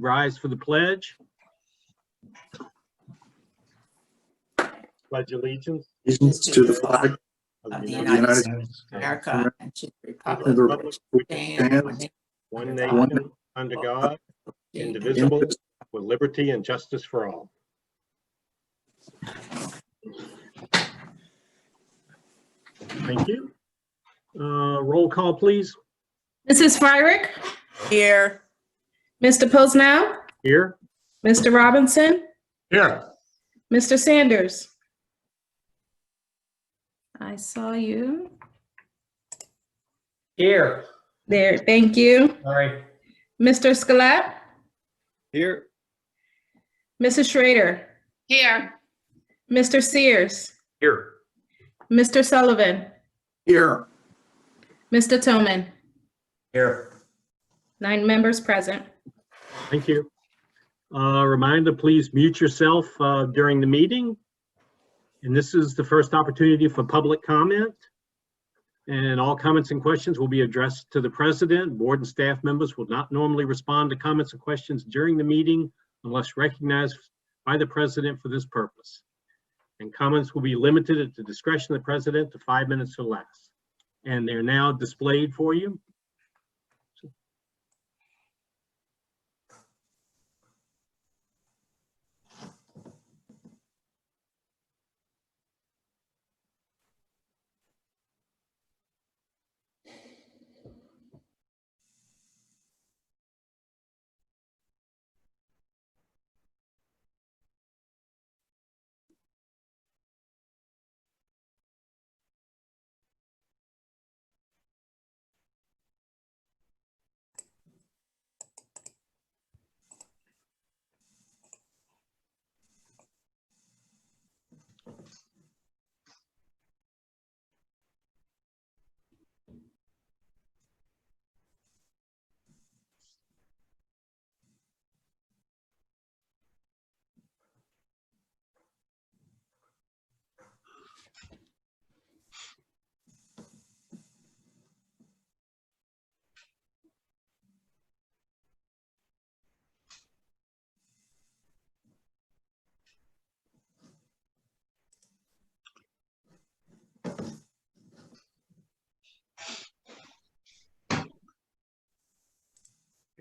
rise for the pledge. Pledge allegiance To the flag of the the United United States States of America and to the republic of the Republic which stands one God, nation under God, indivisible, with liberty and justice for all. Thank you. Roll call, please. Mrs. Fryrick, Here. Mr. Posnow, Here. Mr. Robinson, Here. Mr. Sanders. I saw you Here. there. Thank you. Sorry. Mr. Scalette, Here. Mrs. Schrader, Here. Mr. Sears, Here. Mr. Sullivan, Here. Mr. Tillman. Here. 9 members present. Thank you. Reminder, please mute yourself during the meeting. And this is the first opportunity for public comment. And all comments and questions will be addressed to the president. Board and staff members will not normally respond to comments and questions during the meeting unless recognized by the president for this purpose. And comments will be limited at the discretion of the president to 5 minutes or less. And they're now displayed for you.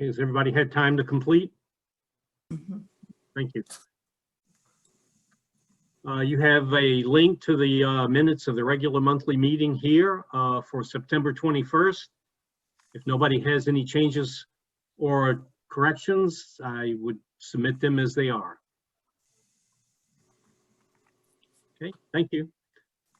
Has everybody had time to complete? Thank you. You have a link to the minutes of the regular monthly meeting here for September 21st. If nobody has any changes or corrections, I would submit them as they are. Okay, thank you.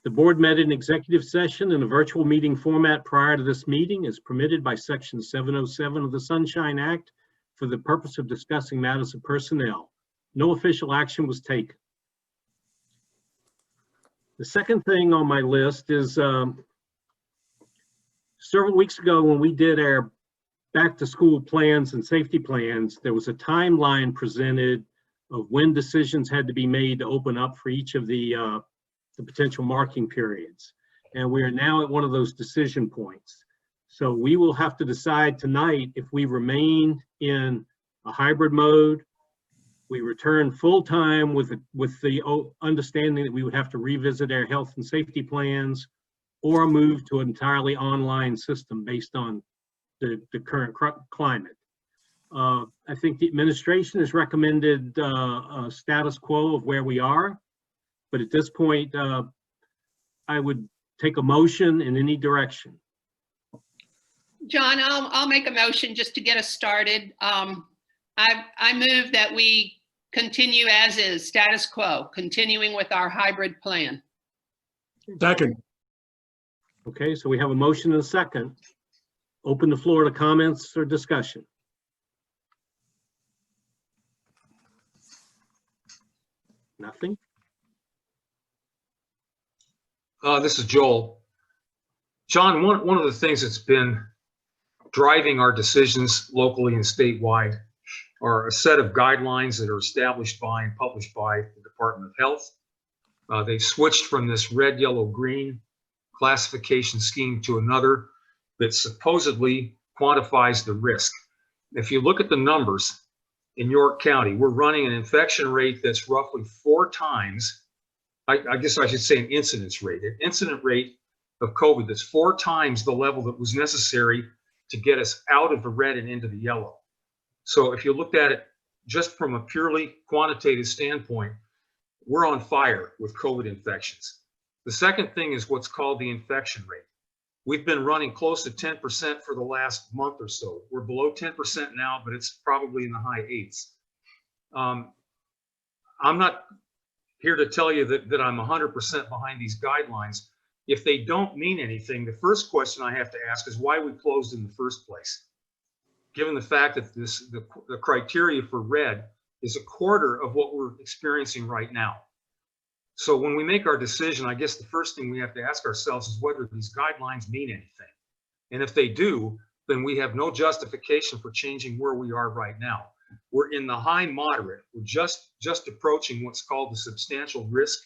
The board met in executive session in a virtual meeting format prior to this meeting as permitted by Section 707 of the Sunshine Act for the purpose of discussing matters of personnel. No official action was taken. The second thing on my list is several weeks ago when we did our back to school plans and safety plans, there was a timeline presented of when decisions had to be made to open up for each of the potential marking periods. And we are now at one of those decision points. So we will have to decide tonight if we remain in a hybrid mode, we return full-time with the understanding that we would have to revisit our health and safety plans, or move to an entirely online system based on the current climate. I think the administration has recommended a status quo of where we are. But at this point, I would take a motion in any direction. John, I'll make a motion just to get us started. I move that we continue as is, status quo, continuing with our hybrid plan. Second. Okay, so we have a motion and a second. Open the floor to comments or discussion. Nothing? This is Joel. John, one of the things that's been driving our decisions locally and statewide are a set of guidelines that are established by and published by the Department of Health. They've switched from this red, yellow, green classification scheme to another that supposedly quantifies the risk. If you look at the numbers, in York County. We're running an infection rate that's roughly 4 times, I guess I should say an incidence rate of COVID that's 4 times the level that was necessary to get us out of the red and into the yellow. So if you looked at it just from a purely quantitative standpoint, we're on fire with COVID infections. The second thing is what's called the infection rate. We've been running close to 10% for the last month or so. We're below 10% now, but it's probably in the high 8s. I'm not here to tell you that I'm 100% behind these guidelines. If they don't mean anything, the first question I have to ask is why we closed in the first place. Given the fact that the criteria for red is a quarter of what we're experiencing right now. So when we make our decision, I guess the first thing we have to ask ourselves is whether these guidelines mean anything. And if they do, then we have no justification for changing where we are right now. We're in the high moderate. We're just approaching what's called the substantial risk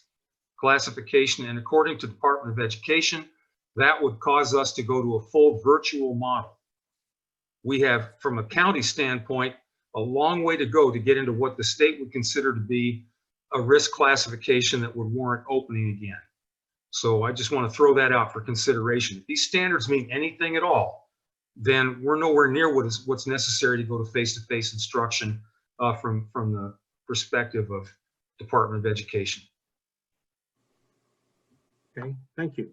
classification. And according to the Department of Education, that would cause us to go to a full virtual model. We have, from a county standpoint, a long way to go to get into what the state would consider to be a risk classification that would warrant opening again. So I just want to throw that out for consideration. If these standards mean anything at all, then we're nowhere near what's necessary to go to face-to-face instruction from the perspective of Department of Education. Okay, thank you.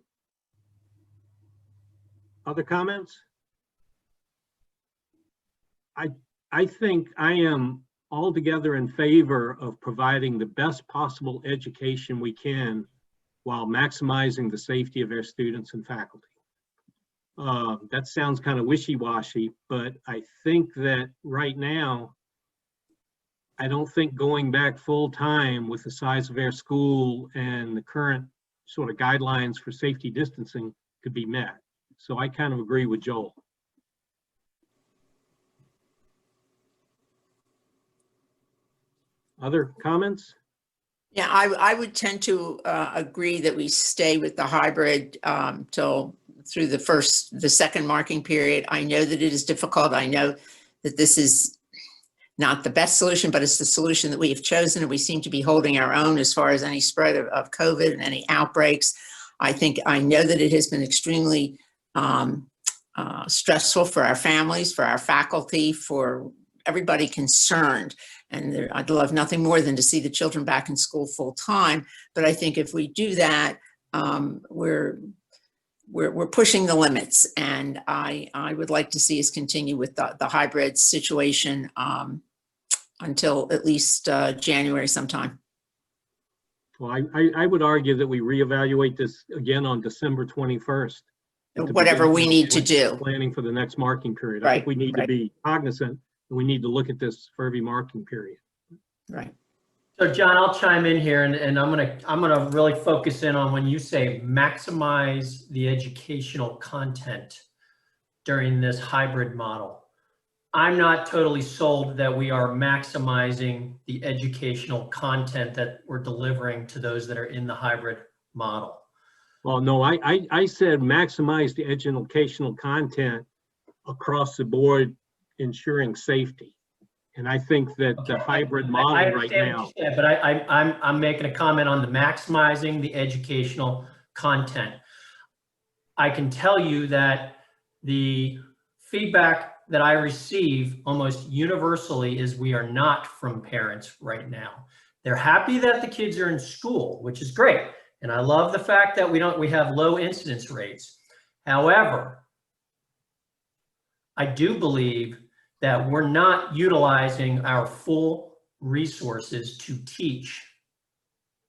Other comments? I think I am altogether in favor of providing the best possible education we can while maximizing the safety of our students and faculty. That sounds kind of wishy-washy, but I think that right now, I don't think going back full-time with the size of our school and the current sort of guidelines for safety distancing could be met. So I kind of agree with Joel. Other comments? Yeah, I would tend to agree that we stay with the hybrid till through the second marking period. I know that it is difficult. I know that this is not the best solution, but it's the solution that we have chosen, and we seem to be holding our own as far as any spread of COVID and any outbreaks. I know that it has been extremely stressful for our families, for our faculty, for everybody concerned. And I'd love nothing more than to see the children back in school full time. But I think if we do that, we're pushing the limits. And I would like to see us continue with the hybrid situation until at least January sometime. Well, I would argue that we reevaluate this again on December 21st. Whatever we need to do. Planning for the next marking period. Right, I think we need to be cognizant. We need to look at this for every marking period. Right. So John, I'll chime in here, and I'm gonna really focus in on when you say maximize the educational content during this hybrid model. I'm not totally sold that we are maximizing the educational content that we're delivering to those that are in the hybrid model. Well, no, I said maximize the educational content across the board, ensuring safety. And I think that the hybrid model right now. But I'm making a comment on the maximizing the educational content. I can tell you that the feedback that I receive almost universally is we are not from parents right now. They're happy that the kids are in school, which is great. And I love the fact that we have low incidence rates. However, I do believe that we're not utilizing our full resources to teach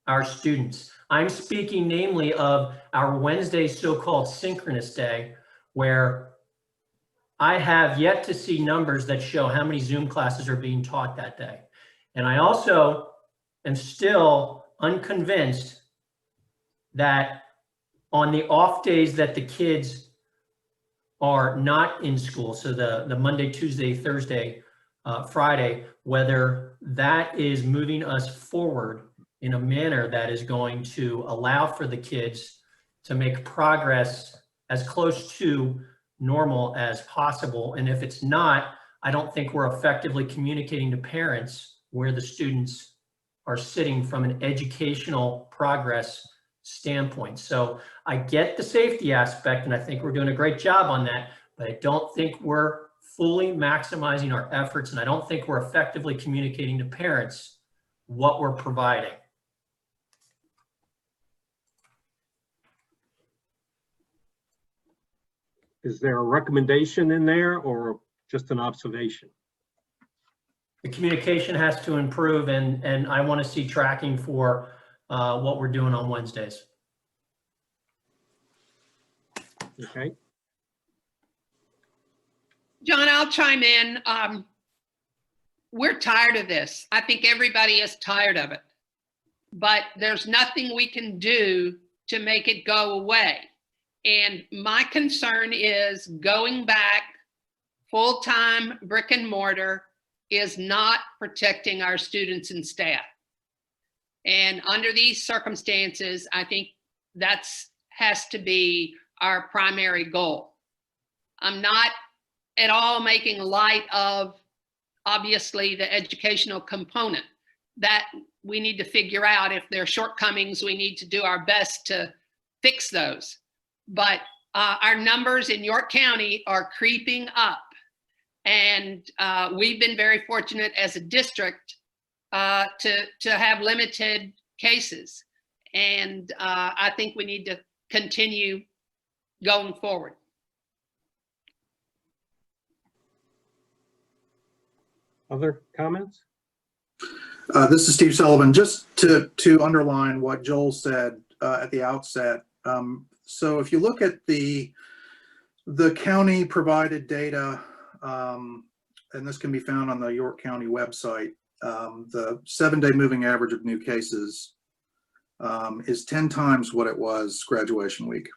our students. I'm speaking namely of our Wednesday so-called synchronous day, where I have yet to see numbers that show how many Zoom classes are being taught that day. And I also am still unconvinced that on the off days that the kids are not in school, so the Monday, Tuesday, Thursday, Friday, whether that is moving us forward in a manner that is going to allow for the kids to make progress as close to normal as possible. And if it's not, I don't think we're effectively communicating to parents where the students are sitting from an educational progress standpoint. So I get the safety aspect, and I think we're doing a great job on that, but I don't think we're fully maximizing our efforts, and I don't think we're effectively communicating to parents what we're providing. Is there a recommendation in there or just an observation? The communication has to improve, and I want to see tracking for what we're doing on Wednesdays. Okay. John, I'll chime in. We're tired of this. I think everybody is tired of it, but there's nothing we can do to make it go away. And my concern is going back full-time brick and mortar is not protecting our students and staff. And under these circumstances, I think that's has to be our primary goal. I'm not at all making light of, obviously, the educational component that we need to figure out. If there are shortcomings, we need to do our best to fix those. But our numbers in York County are creeping up. And we've been very fortunate as a district to have limited cases. And I think we need to continue going forward. Other comments? This is Steve Sullivan. Just to underline what Joel said at the outset. So if you look at the county provided data, and this can be found on the York County website, the 7-day moving average of new cases is 10 times what it was graduation week.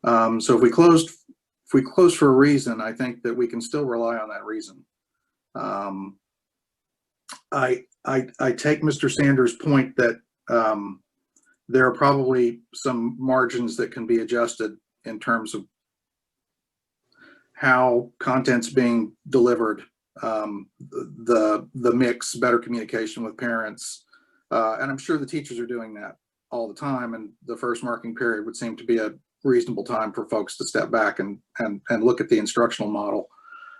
So if we closed for a reason, I think that we can still rely on that reason. I take Mr. Sanders' point that there are probably some margins that can be adjusted in terms of how content's being delivered, the mix, better communication with parents, and I'm sure the teachers are doing that all the time. And the first marking period would seem to be a reasonable time for folks to step back and look at the instructional model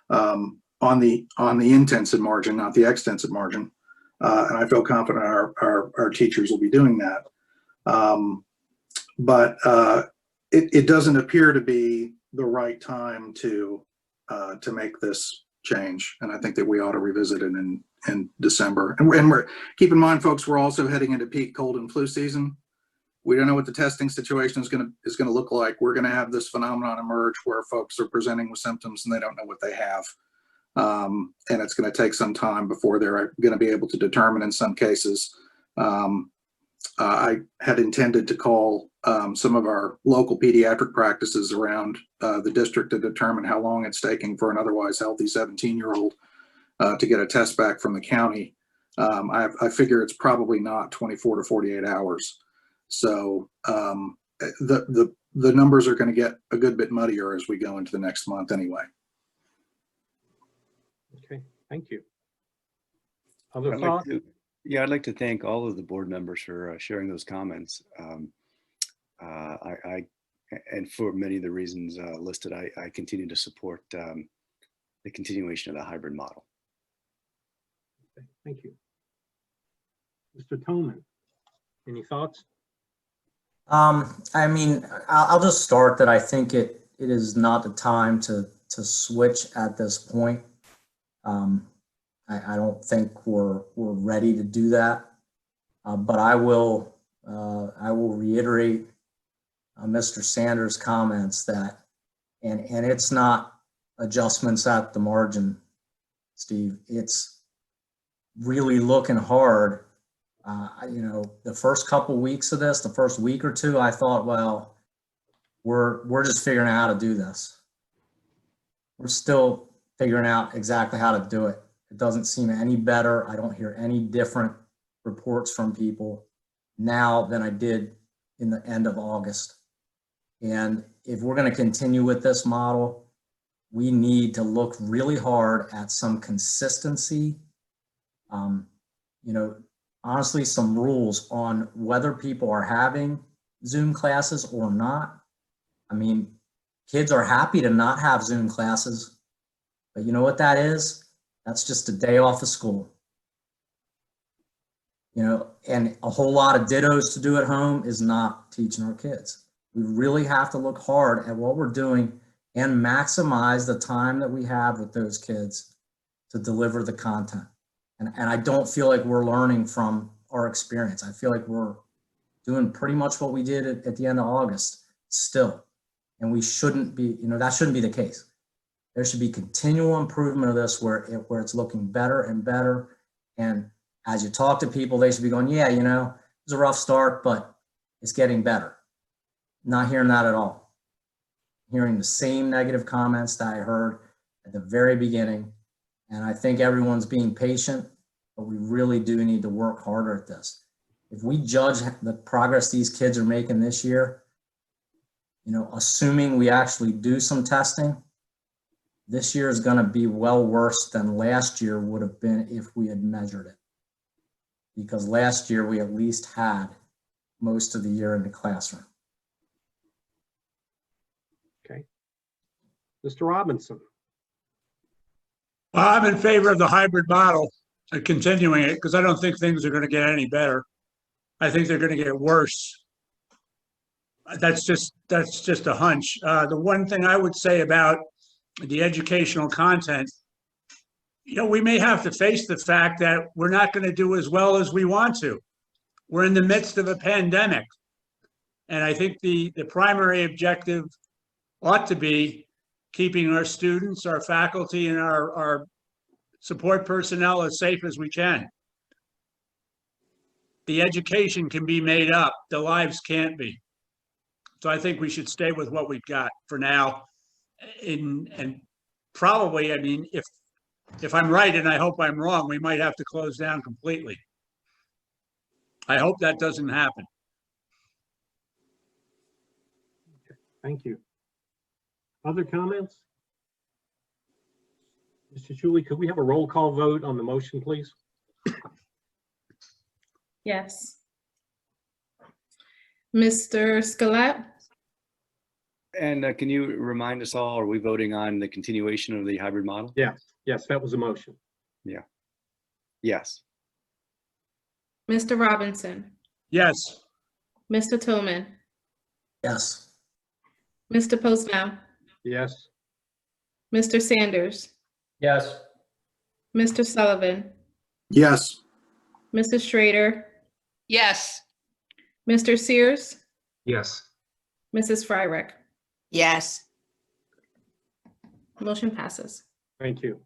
on the intensive margin, not the extensive margin. And I feel confident our teachers will be doing that. But it doesn't appear to be the right time to make this change. And I think that we ought to revisit it in December. And we're keep in mind, folks, we're also heading into peak cold and flu season. We don't know what the testing situation is going to look like. We're going to have this phenomenon emerge where folks are presenting with symptoms and they don't know what they have. And it's going to take some time before they're going to be able to determine in some cases. I had intended to call some of our local pediatric practices around the district to determine how long it's taking for an otherwise healthy 17-year-old to get a test back from the county. I figure it's probably not 24 to 48 hours. So the numbers are going to get a good bit muddier as we go into the next month anyway. Okay, thank you. Other thoughts? I'd like to thank all of the board members for sharing those comments. And for many of the reasons listed, I continue to support the continuation of the hybrid model. Okay, thank you. Mr. Tillman, any thoughts? I mean, I'll just start that I think it is not the time to switch at this point. I don't think we're ready to do that, but I will reiterate Mr. Sanders' comments that, and it's not adjustments at the margin, Steve. It's really looking hard. The first couple weeks of this, the first week or two, I thought, well, we're just figuring out how to do this. We're still figuring out exactly how to do it. It doesn't seem any better. I don't hear any different reports from people now than I did in the end of August. And if we're going to continue with this model, we need to look really hard at some consistency. You know, honestly, some rules on whether people are having Zoom classes or not. I mean, kids are happy to not have Zoom classes, but you know what that is? That's just a day off of school. You know, and a whole lot of dittos to do at home is not teaching our kids. We really have to look hard at what we're doing and maximize the time that we have with those kids to deliver the content. And I don't feel like we're learning from our experience. I feel like we're doing pretty much what we did at the end of August still. And we shouldn't be, you know, that shouldn't be the case. There should be continual improvement of this where it's looking better and better. And as you talk to people, they should be going, yeah, you know, it was a rough start, but it's getting better. Not hearing that at all. Hearing the same negative comments that I heard at the very beginning. And I think everyone's being patient, but we really do need to work harder at this. If we judge the progress these kids are making this year, you know, assuming we actually do some testing, this year is going to be well worse than last year would have been if we had measured it. Because last year we at least had most of the year in the classroom. Okay. Mr. Robinson. Well, I'm in favor of the hybrid model and continuing it because I don't think things are going to get any better. I think they're going to get worse. That's just a hunch. The one thing I would say about the educational content, you know, we may have to face the fact that we're not going to do as well as we want to. We're in the midst of a pandemic. And I think the primary objective ought to be keeping our students, our faculty, and our support personnel as safe as we can. The education can be made up, the lives can't be. So I think we should stay with what we've got for now. And probably, I mean, if I'm right, and I hope I'm wrong, we might have to close down completely. I hope that doesn't happen. Thank you. Other comments? Mr. Julie, could we have a roll call vote on the motion, please? Yes. Mr. Scalette? And can you remind us all, are we voting on the continuation of the hybrid model? Yes, that was a motion. Yeah. Yes. Mr. Robinson? Yes. Mr. Tillman? Yes. Mr. Posnell? Yes. Mr. Sanders? Yes. Mr. Sullivan? Yes. Mrs. Schrader? Yes. Mr. Sears? Yes. Mrs. Fryrick? Yes. Motion passes. Thank you.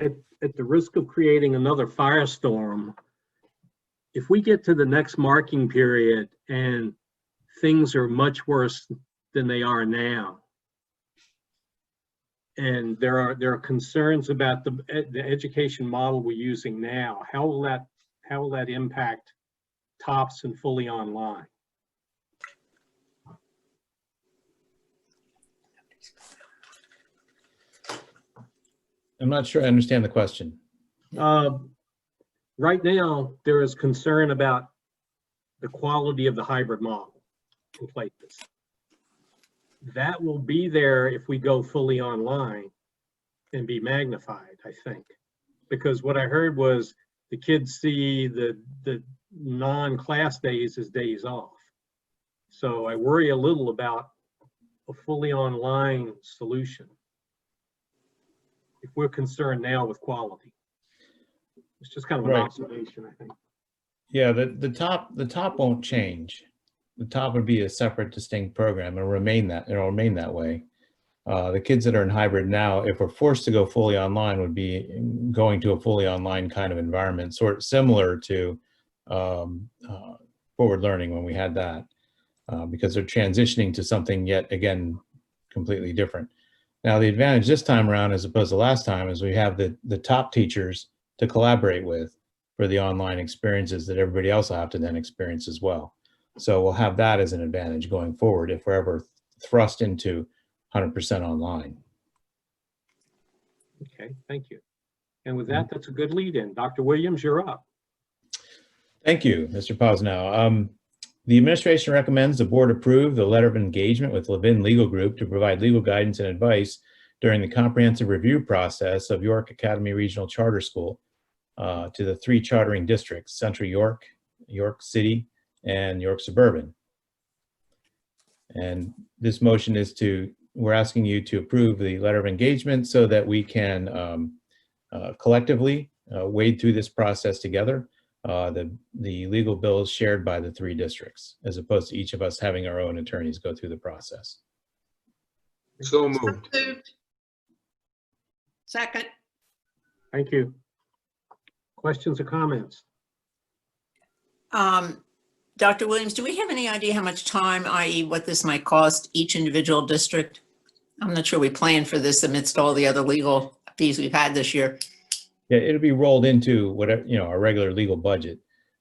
At the risk of creating another firestorm, if we get to the next marking period and things are much worse than they are now, and there are concerns about the education model we're using now, how will that impact TOPS and fully online? I'm not sure I understand the question. Right now, there is concern about the quality of the hybrid model in places. That will be there if we go fully online and be magnified, I think. Because what I heard was the kids see the non-class days as days off. So I worry a little about a fully online solution if we're concerned now with quality. It's just kind of an observation, I think. Yeah, the top won't change. The top would be a separate, distinct program. It'll remain that way. The kids that are in hybrid now, if we're forced to go fully online, would be going to a fully online kind of environment, sort of similar to forward learning when we had that, because they're transitioning to something yet again completely different. Now, the advantage this time around, as opposed to last time, is we have the top teachers to collaborate with for the online experiences that everybody else will have to then experience as well. So we'll have that as an advantage going forward if we're ever thrust into 100% online. Okay, thank you. And with that, that's a good lead in. Dr. Williams, you're up. Thank you, Mr. Posnow. The administration recommends the board approve the letter of engagement with Levin Legal Group to provide legal guidance and advice during the comprehensive review process of York Academy Regional Charter School to the 3 chartering districts, Central York, York City, and York Suburban. And this motion is we're asking you to approve the letter of engagement so that we can collectively wade through this process together. The legal bill is shared by the 3 districts, as opposed to each of us having our own attorneys go through the process. So moved. Second. Thank you. Questions or comments? Dr. Williams, do we have any idea how much time, i.e. what this might cost each individual district? I'm not sure we planned for this amidst all the other legal fees we've had this year. Yeah, it'll be rolled into whatever, our regular legal budget.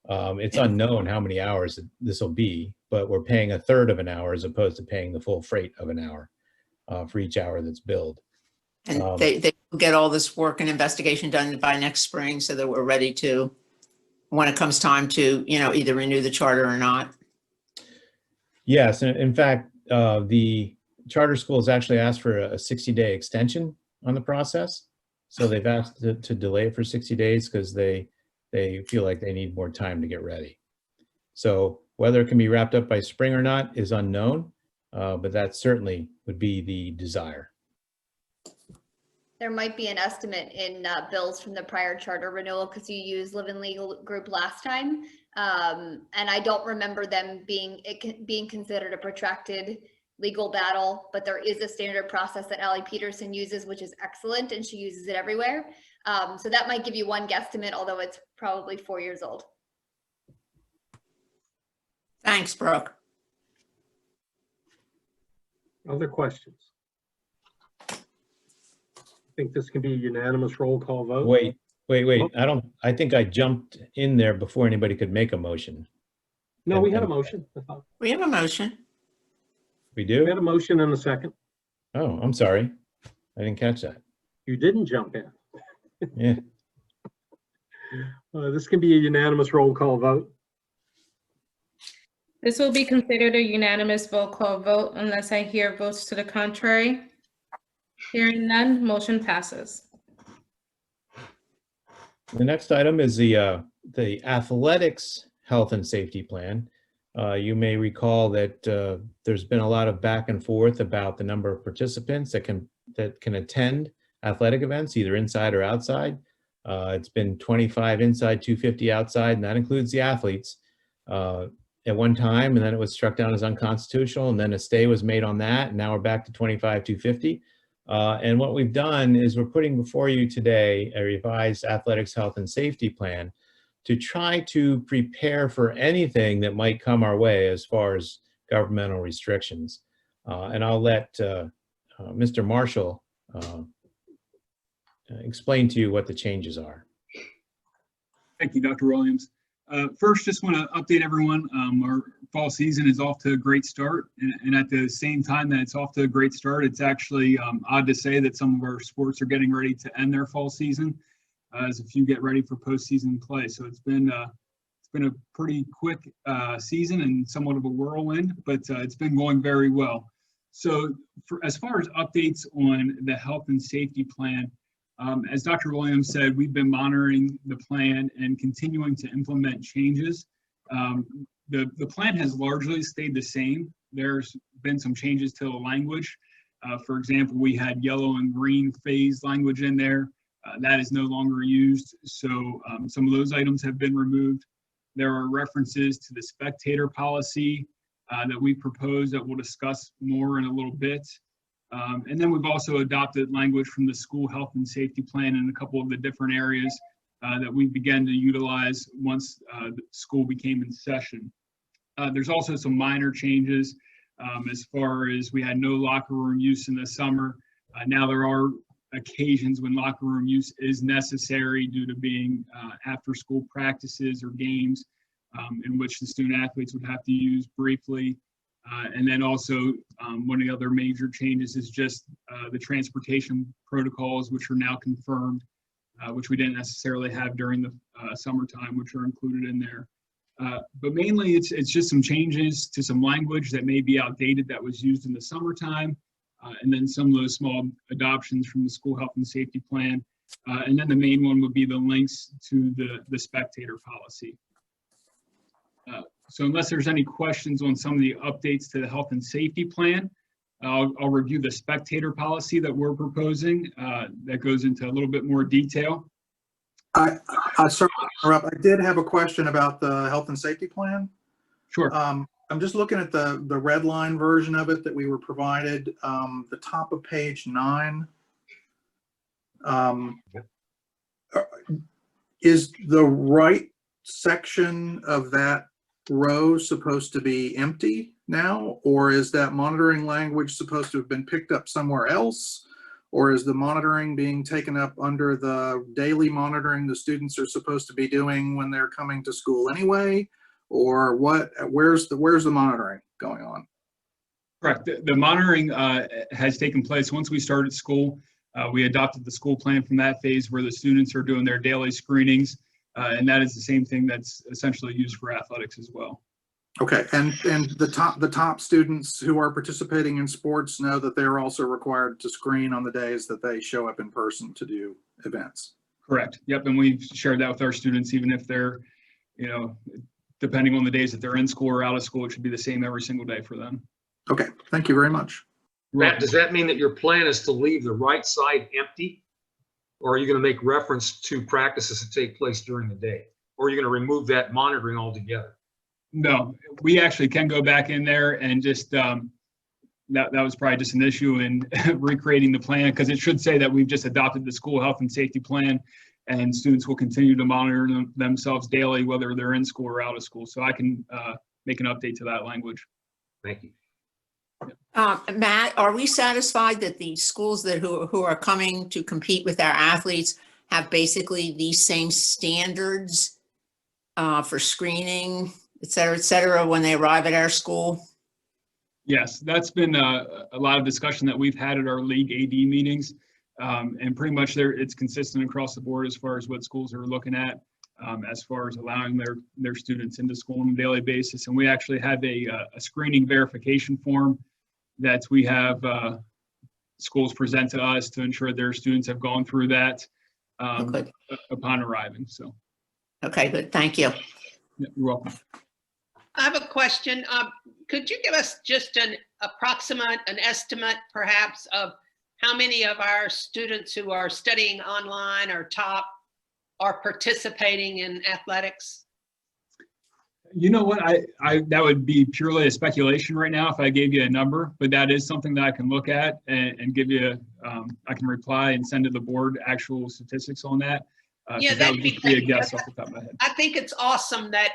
It's unknown how many hours this will be, but we're paying 1/3 of an hour as opposed to paying the full freight of an hour for each hour that's billed. And they will get all this work and investigation done by next spring so that we're ready to, when it comes time to, either renew the charter or not. Yes, in fact, the charter school has actually asked for a 60-day extension on the process. So they've asked to delay it for 60 days because they feel like they need more time to get ready. So whether it can be wrapped up by spring or not is unknown, but that certainly would be the desire. There might be an estimate in bills from the prior charter renewal because you used Levin Legal Group last time. And I don't remember them being considered a protracted legal battle, but there is a standard process that Allie Peterson uses, which is excellent, and she uses it everywhere. So that might give you one guesstimate, although it's probably 4 years old. Thanks, Brooke. Other questions? I think this can be a unanimous roll call vote. Wait. I think I jumped in there before anybody could make a motion. No, we had a motion. We have a motion. We do? We had a motion and a second. Oh, I'm sorry. I didn't catch that. You didn't jump in. Yeah. This can be a unanimous roll call vote. This will be considered a unanimous roll call vote unless I hear votes to the contrary. Hearing none, motion passes. The next item is the athletics health and safety plan. You may recall that there's been a lot of back and forth about the number of participants that can attend athletic events, either inside or outside. It's been 25 inside, 250 outside, and that includes the athletes at one time, and then it was struck down as unconstitutional, and then a stay was made on that, and now we're back to 25, 250. And what we've done is we're putting before you today a revised athletics health and safety plan to try to prepare for anything that might come our way as far as governmental restrictions. And I'll let Mr. Marshall explain to you what the changes are. Thank you, Dr. Williams. First, just want to update everyone. Our fall season is off to a great start. And at the same time that it's off to a great start, it's actually odd to say that some of our sports are getting ready to end their fall season as a few get ready for postseason play. So it's been a pretty quick season and somewhat of a whirlwind, but it's been going very well. So as far as updates on the health and safety plan, as Dr. Williams said, we've been monitoring the plan and continuing to implement changes. The plan has largely stayed the same. There's been some changes to the language. For example, we had yellow and green phase language in there. That is no longer used. So some of those items have been removed. There are references to the Spectator Policy that we proposed that we'll discuss more in a little bit. And then we've also adopted language from the school health and safety plan in a couple of the different areas that we began to utilize once the school became in session. There's also some minor changes as far as we had no locker room use in the summer. Now there are occasions when locker room use is necessary due to being after school practices or games. in which the student athletes would have to use briefly. And then also one of the other major changes is just the transportation protocols, which are now confirmed, which we didn't necessarily have during the summertime, which are included in there. But mainly it's just some changes to some language that may be outdated that was used in the summertime, and then some of those small adoptions from the school health and safety plan. And then the main one would be the links to the Spectator policy. So unless there's any questions on some of the updates to the health and safety plan, I'll review the Spectator policy that we're proposing that goes into a little bit more detail. Sorry to interrupt. I did have a question about the health and safety plan. Sure. I'm just looking at the red line version of it that we were provided, the top of page 9. Is the right section of that row supposed to be empty now, or is that monitoring language supposed to have been picked up somewhere else? Or is the monitoring being taken up under the daily monitoring the students are supposed to be doing when they're coming to school anyway? Or what? Where's the monitoring going on? Correct. The monitoring has taken place once we started school. We adopted the school plan from that phase where the students are doing their daily screenings, and that is the same thing that's essentially used for athletics as well. Okay, and the top students who are participating in sports know that they're also required to screen on the days that they show up in person to do events. Correct. Yep, and we've shared that with our students, even if they're, depending on the days that they're in school or out of school, it should be the same every single day for them. Okay, thank you very much. Matt, does that mean that your plan is to leave the right side empty? Or are you going to make reference to practices that take place during the day? Or are you going to remove that monitoring altogether? No, we actually can go back in there and just, that was probably just an issue in recreating the plan, because it should say that we've just adopted the school health and safety plan and students will continue to monitor themselves daily, whether they're in school or out of school. So I can make an update to that language. Thank you. Matt, are we satisfied that the schools who are coming to compete with our athletes have basically these same standards for screening, et cetera, when they arrive at our school? Yes, that's been a lot of discussion that we've had at our league AD meetings. And pretty much it's consistent across the board as far as what schools are looking at, as far as allowing their students into school on a daily basis. And we actually have a screening verification form that we have schools present to us to ensure their students have gone through that upon arriving. So. Okay, good. Thank you. Yeah, you're welcome. I have a question. Could you give us just an estimate perhaps of how many of our students who are studying online or top are participating in athletics? You know what, that would be purely a speculation right now if I gave you a number, but that is something that I can look at and give you, I can reply and send to the board actual statistics on that. Yeah, that would just be a guess off the top of my head. I think it's awesome that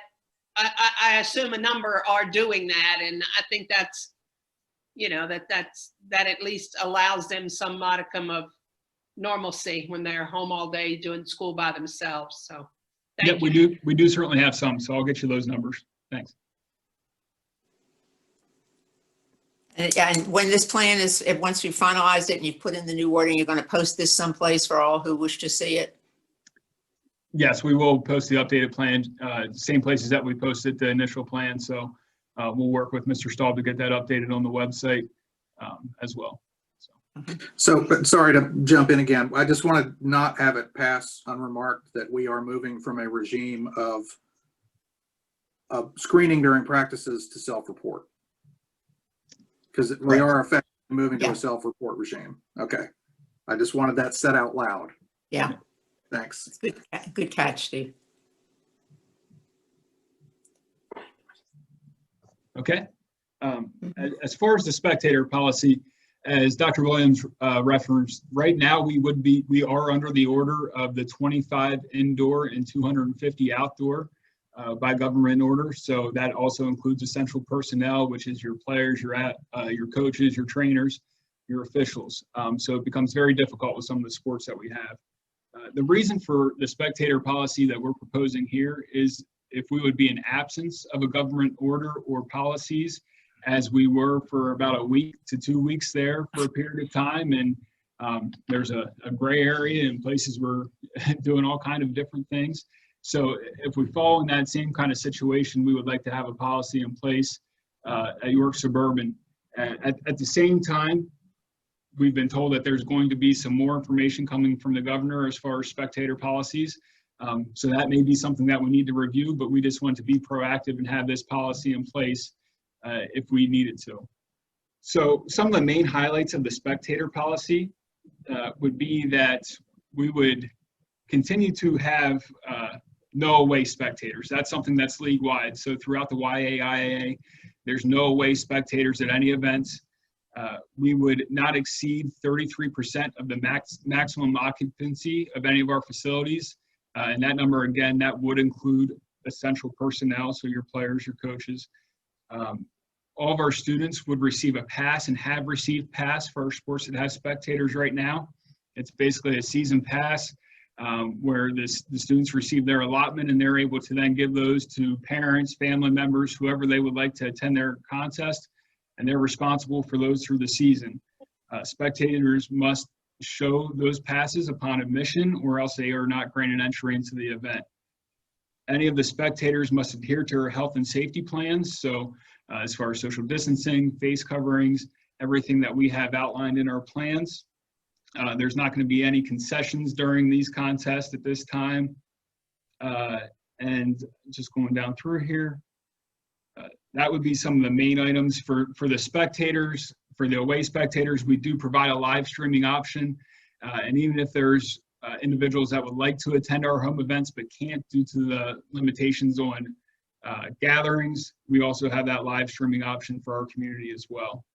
I assume a number are doing that. And I think that's, that at least allows them some modicum of normalcy when they're home all day doing school by themselves. So. Yep, we do certainly have some, so I'll get you those numbers. Thanks. And when this plan once you've finalized it and you've put in the new wording, you're going to post this someplace for all who wish to see it? Yes, we will post the updated plan, same places that we posted the initial plan. So we'll work with Mr. Staub to get that updated on the website as well. So, but sorry to jump in again. I just want to not have it pass unremarked that we are moving from a regime of screening during practices to self-report. Because we are effectively moving to a self-report regime. Okay. I just wanted that said out loud. Yeah. Thanks. Good catch, Steve. Okay. As far as the spectator policy, as Dr. Williams referenced, right now we are under the order of the 25 indoor and 250 outdoor by government order. So that also includes essential personnel, which is your players, your coaches, your trainers, your officials. So it becomes very difficult with some of the sports that we have. The reason for the spectator policy that we're proposing here is if we would be in absence of a government order or policies, as we were for about a week to 2 weeks there for a period of time. And there's a gray area in places we're doing all kind of different things. So if we fall in that same kind of situation, we would like to have a policy in place at York Suburban. At the same time, we've been told that there's going to be some more information coming from the governor as far as spectator policies. So that may be something that we need to review, but we just want to be proactive and have this policy in place if we needed to. So some of the main highlights of the spectator policy would be that we would continue to have no away spectators. That's something that's league-wide. So throughout the YAIA, there's no away spectators at any events. We would not exceed 33% of the maximum occupancy of any of our facilities. And that number, again, that would include essential personnel, so your players, your coaches. All of our students would receive a pass and have received pass for our sports that has spectators right now. It's basically a season pass where the students receive their allotment and they're able to then give those to parents, family members, whoever they would like to attend their contest, and they're responsible for those through the season. Spectators must show those passes upon admission or else they are not granted entry into the event. Any of the spectators must adhere to our health and safety plans. So as far as social distancing, face coverings, everything that we have outlined in our plans. There's not going to be any concessions during these contests at this time. And just going down through here, that would be some of the main items for the spectators. For the away spectators, we do provide a live streaming option. And even if there's individuals that would like to attend our home events but can't due to the limitations on gatherings, we also have that live streaming option for our community as well.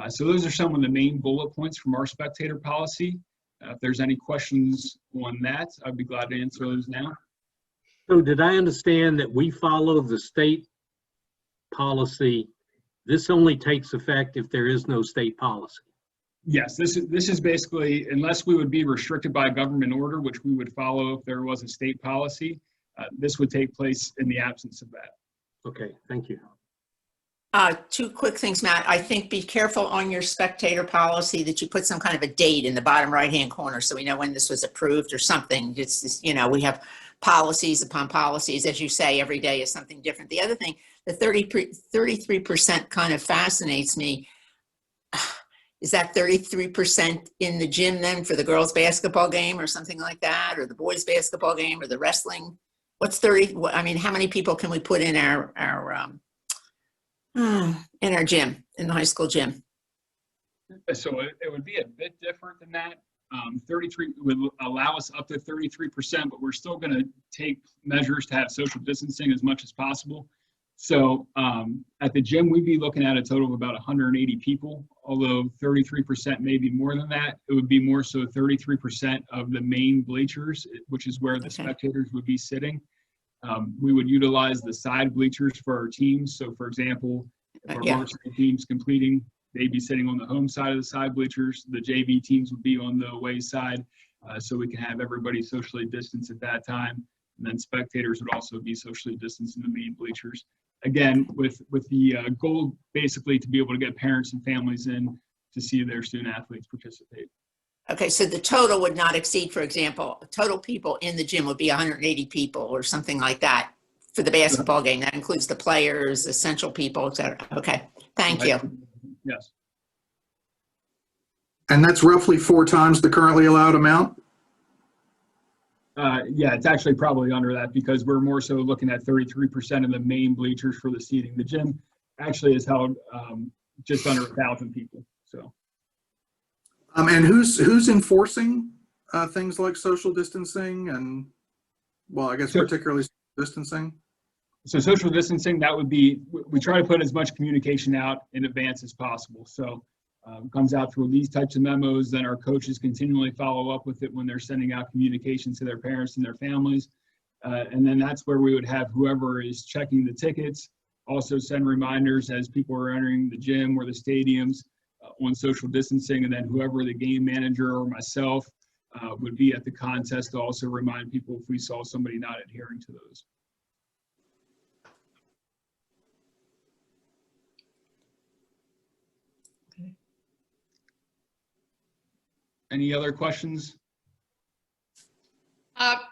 So those are some of the main bullet points from our spectator policy. If there's any questions on that, I'd be glad to answer those now. So did I understand that we follow the state policy? This only takes effect if there is no state policy? Yes, this is basically, unless we would be restricted by government order, which we would follow if there was a state policy, this would take place in the absence of that. Okay, thank you. Two quick things, Matt. I think be careful on your spectator policy that you put some kind of a date in the bottom right-hand corner so we know when this was approved or something. It's you know, we have policies upon policies. As you say, every day is something different. The other thing, the 33% kind of fascinates me. Is that 33% in the gym then for the girls' basketball game or something like that, or the boys' basketball game or the wrestling? What's 30? I mean, how many people can we put in our gym, in the high school gym? So it would be a bit different than that. 33 would allow us up to 33%, but we're still going to take measures to have social distancing as much as possible. So at the gym, we'd be looking at a total of about 180 people, although 33% may be more than that. It would be more so 33% of the main bleachers, which is where the spectators would be sitting. We would utilize the side bleachers for our teams. So for example, if our varsity team's completing, they'd be sitting on the home side of the side bleachers. The JV teams would be on the away side, so we can have everybody socially distanced at that time. And then spectators would also be socially distanced in the main bleachers. Again, with the goal basically to be able to get parents and families in to see their student athletes participate. Okay, so the total would not exceed, for example, total people in the gym would be 180 people or something like that for the basketball game. That includes the players, essential people, et cetera. Okay, thank you. Yes. And that's roughly 4 times the currently allowed amount? Yeah, it's actually probably under that because we're more so looking at 33% of the main bleachers for the seating. The gym actually has held just under 1,000 people. So. And who's enforcing things like social distancing and, well, I guess particularly distancing? So social distancing, that would be, we try to put as much communication out in advance as possible. So comes out through these types of memos, then our coaches continually follow up with it when they're sending out communication to their parents and their families. And then that's where we would have whoever is checking the tickets also send reminders as people are entering the gym or the stadiums on social distancing, and then whoever the game manager or myself would be at the contest to also remind people if we saw somebody not adhering to those. Any other questions?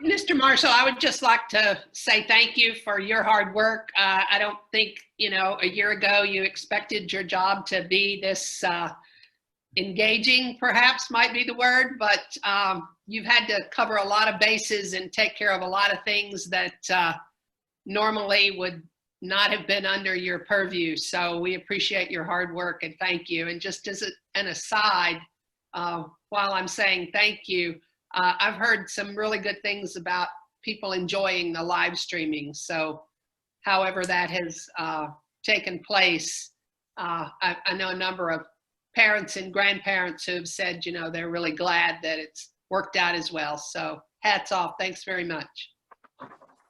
Mr. Marshall, I would just like to say thank you for your hard work. I don't think, a year ago you expected your job to be this engaging, perhaps might be the word, but you've had to cover a lot of bases and take care of a lot of things that normally would not have been under your purview. So we appreciate your hard work and thank you. And just as an aside, while I'm saying thank you, I've heard some really good things about people enjoying the live streaming. So however that has taken place, I know a number of parents and grandparents who have said, they're really glad that it's worked out as well. So hats off. Thanks very much.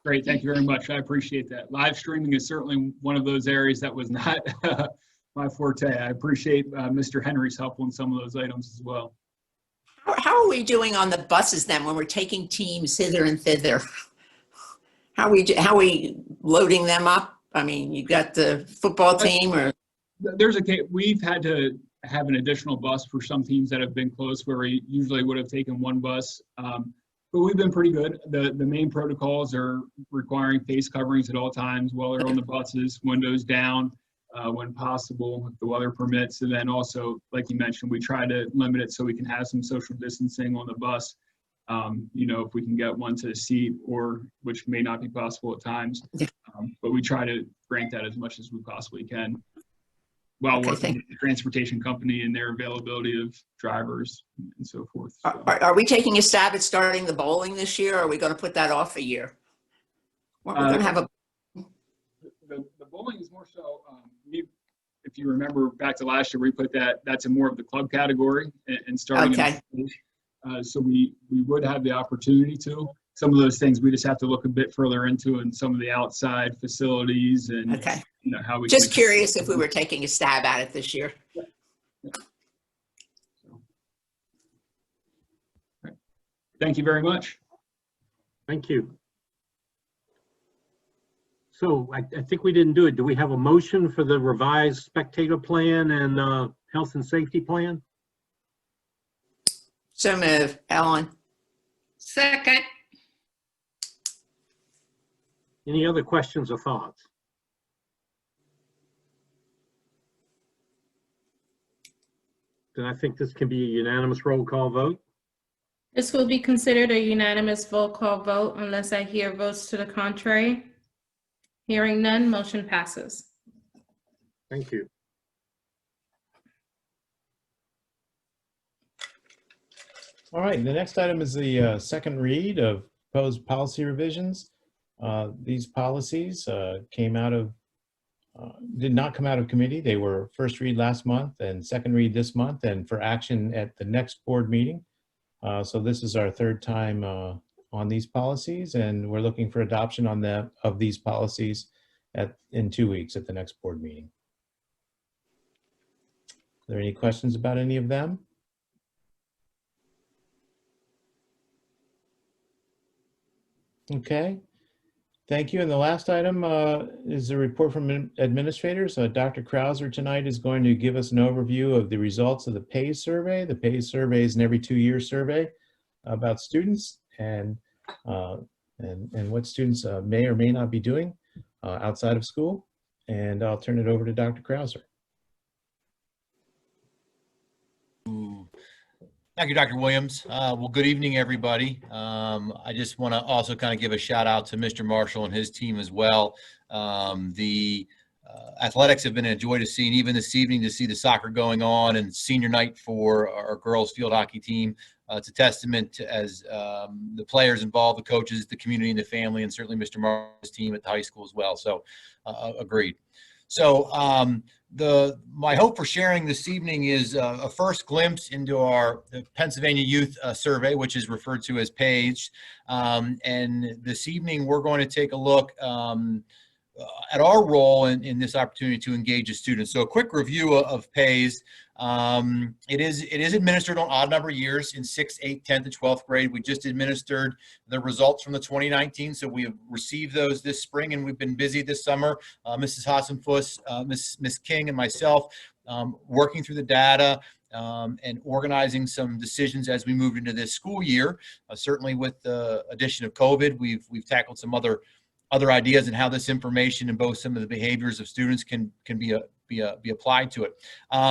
Great. Thank you very much. I appreciate that. Live streaming is certainly one of those areas that was not my forte. I appreciate Mr. Henry's help on some of those items as well. How are we doing on the buses then when we're taking teams hither and thither? How are we loading them up? I mean, you got the football team or? We've had to have an additional bus for some teams that have been close where we usually would have taken one bus. But we've been pretty good. The main protocols are requiring face coverings at all times while they're on the buses, windows down when possible, if the weather permits. And then also, like you mentioned, we try to limit it so we can have some social distancing on the bus. If we can get one to the seat, or which may not be possible at times. But we try to grant that as much as we possibly can while working with the transportation company and their availability of drivers and so forth. So. Are we taking a stab at starting the bowling this year, or are we going to put that off a year? We're going to have a... The bowling is more so, if you remember back to last year, we put that's in more of the club category and starting. Okay. So we would have the opportunity to. Some of those things we just have to look a bit further into, and some of the outside facilities and how we just curious if we were taking a stab at it this year. Yeah. Right. Thank you very much. Thank you. So I think we didn't do it. Do we have a motion for the revised spectator plan and health and safety plan? So move, Ellen. Second. Any other questions or thoughts? Then I think this can be a unanimous roll call vote. This will be considered a unanimous roll call vote unless I hear votes to the contrary. Hearing none, motion passes. Thank you. All right, the next item is the second read of proposed policy revisions. These policies did not come out of committee. They were first read last month and second read this month, and for action at the next board meeting. So this is our third time on these policies, and we're looking for adoption of these policies in 2 weeks at the next board meeting. Are there any questions about any of them? Okay, thank you. And the last item is a report from administrators. Dr. Krauser tonight is going to give us an overview of the results of the Paige Survey. The Paige Survey is an every 2-year survey about students and what students may or may not be doing outside of school. And I'll turn it over to Dr. Krauser. Thank you, Dr. Williams. Well, good evening, everybody. I just want to also kind of give a shout out to Mr. Marshall and his team as well. The athletics have been a joy to see, and even this evening to see the soccer going on and senior night for our girls field hockey team. It's a testament to, as the players involved, the coaches, the community, and the family, and certainly Mr. Marshall's team at the high school as well. So agreed. So my hope for sharing this evening is a first glimpse into the Pennsylvania Youth Survey, which is referred to as Paige. And this evening, we're going to take a look at our role in this opportunity to engage the students. So a quick review of PAYS. It is administered on odd number years in 6th, 8th, 10th, and 12th grade. We just administered the results from the 2019, so we have received those this spring, and we've been busy this summer. Mrs. Hassenfuss, Miss King, and myself working through the data and organizing some decisions as we moved into this school year. Certainly with the addition of COVID, we've tackled some other ideas and how this information and both some of the behaviors of students can be applied to it.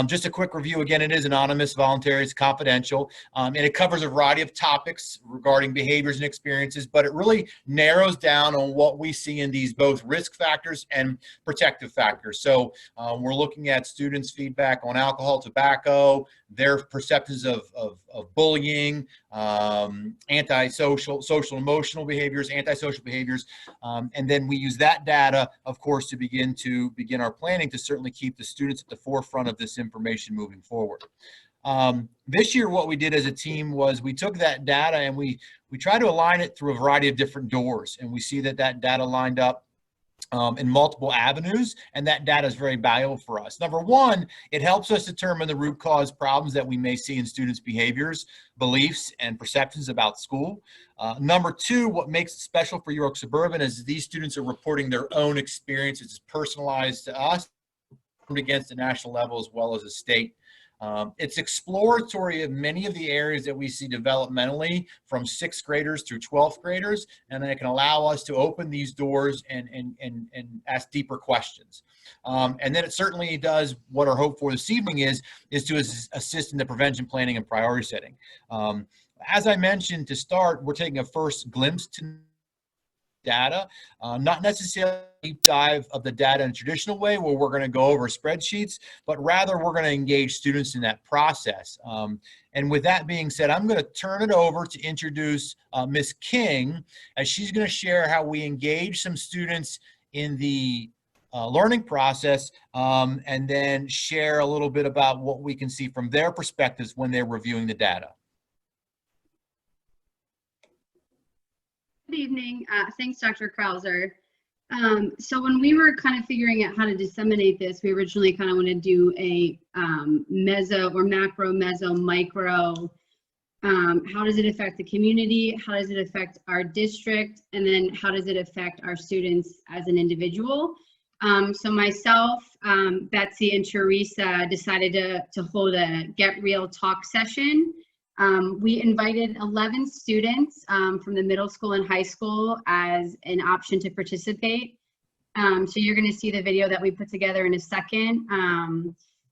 Just a quick review. Again, it is anonymous, voluntary, it's confidential, and it covers a variety of topics regarding behaviors and experiences, but it really narrows down on what we see in these both risk factors and protective factors. So we're looking at students' feedback on alcohol, tobacco, their perceptions of bullying, antisocial, social, emotional behaviors, antisocial behaviors, and then we use that data, of course, to begin our planning to certainly keep the students at the forefront of this information moving forward. This year, what we did as a team was we took that data and we tried to align it through a variety of different doors, and we see that data lined up in multiple avenues, and that data is very valuable for us. Number one, it helps us determine the root cause problems that we may see in students' behaviors, beliefs, and perceptions about school. Number two, what makes it special for York Suburban is these students are reporting their own experiences. It's personalized to us against the national level as well as a state. It's exploratory of many of the areas that we see developmentally from 6th graders through 12th graders, and then it can allow us to open these doors and ask deeper questions. And then it certainly does what our hope for this evening is to assist in the prevention planning and priority setting. As I mentioned to start, we're taking a first glimpse to data, not necessarily a deep dive of the data in a traditional way where we're going to go over spreadsheets, but rather we're going to engage students in that process. And with that being said, I'm going to turn it over to introduce Ms. King, as she's going to share how we engage some students in the learning process, and then share a little bit about what we can see from their perspectives when they're reviewing the data. Good evening. Thanks, Dr. Krauser. So when we were kind of figuring out how to disseminate this, we originally kind of wanted to do a meso or macro, meso, micro. How does it affect the community? How does it affect our district? And then how does it affect our students as an individual? So myself, Betsy, and Teresa decided to hold a Get Real Talk session. We invited 11 students from the middle school and high school as an option to participate. So you're going to see the video that we put together in a second.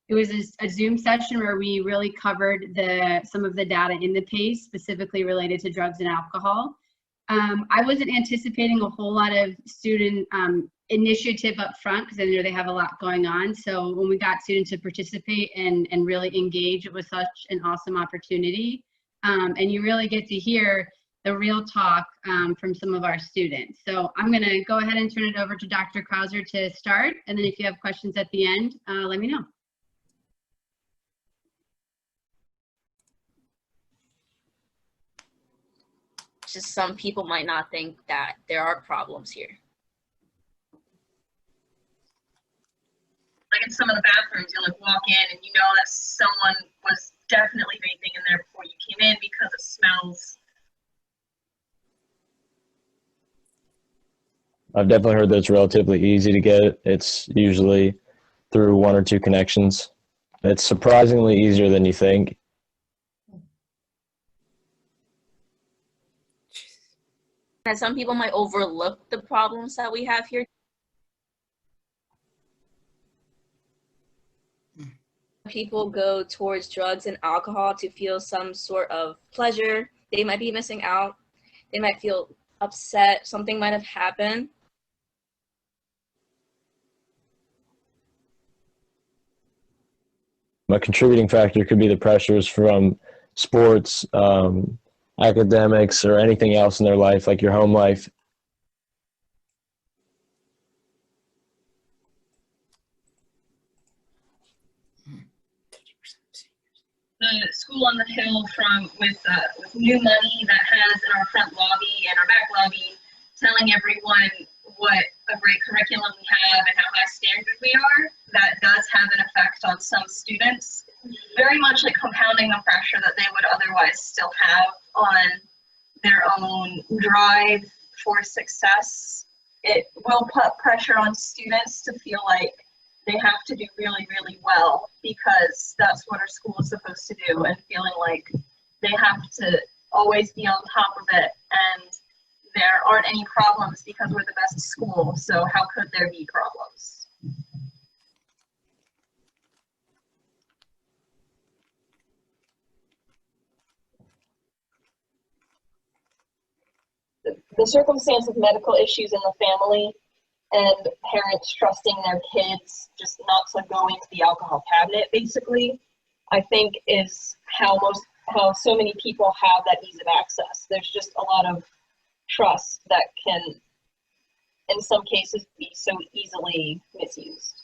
It was a Zoom session where we really covered some of the data in the PACE, specifically related to drugs and alcohol. I wasn't anticipating a whole lot of student initiative up front because I know they have a lot going on. So when we got students to participate and really engage, it was such an awesome opportunity. And you really get to hear the real talk from some of our students. So I'm going to go ahead and turn it over to Dr. Krauser to start. And then if you have questions at the end, let me know. Just some people might not think that there are problems here. Like in some of the bathrooms, you'll like walk in and you know that someone was definitely vaping in there before you came in because it smells. I've definitely heard that it's relatively easy to get it. It's usually through 1 or 2 connections. It's surprisingly easier than you think. And some people might overlook the problems that we have here. People go towards drugs and alcohol to feel some sort of pleasure. They might be missing out. They might feel upset. Something might have happened. A contributing factor could be the pressures from sports, academics, or anything else in their life, like your home life. The school on the hill with new money that has in our front lobby and our back lobby, telling everyone what a great curriculum we have and how high standard we are, that does have an effect on some students, very much like compounding the pressure that they would otherwise still have on their own drive for success. It will put pressure on students to feel like they have to do really, really well because that's what our school is supposed to do, and feeling like they have to always be on top of it, and there aren't any problems because we're the best school, so how could there be problems? The circumstance of medical issues in the family and parents trusting their kids just not to go into the alcohol cabinet, basically, I think is how so many people have that ease of access. There's just a lot of trust that can, in some cases, be so easily misused.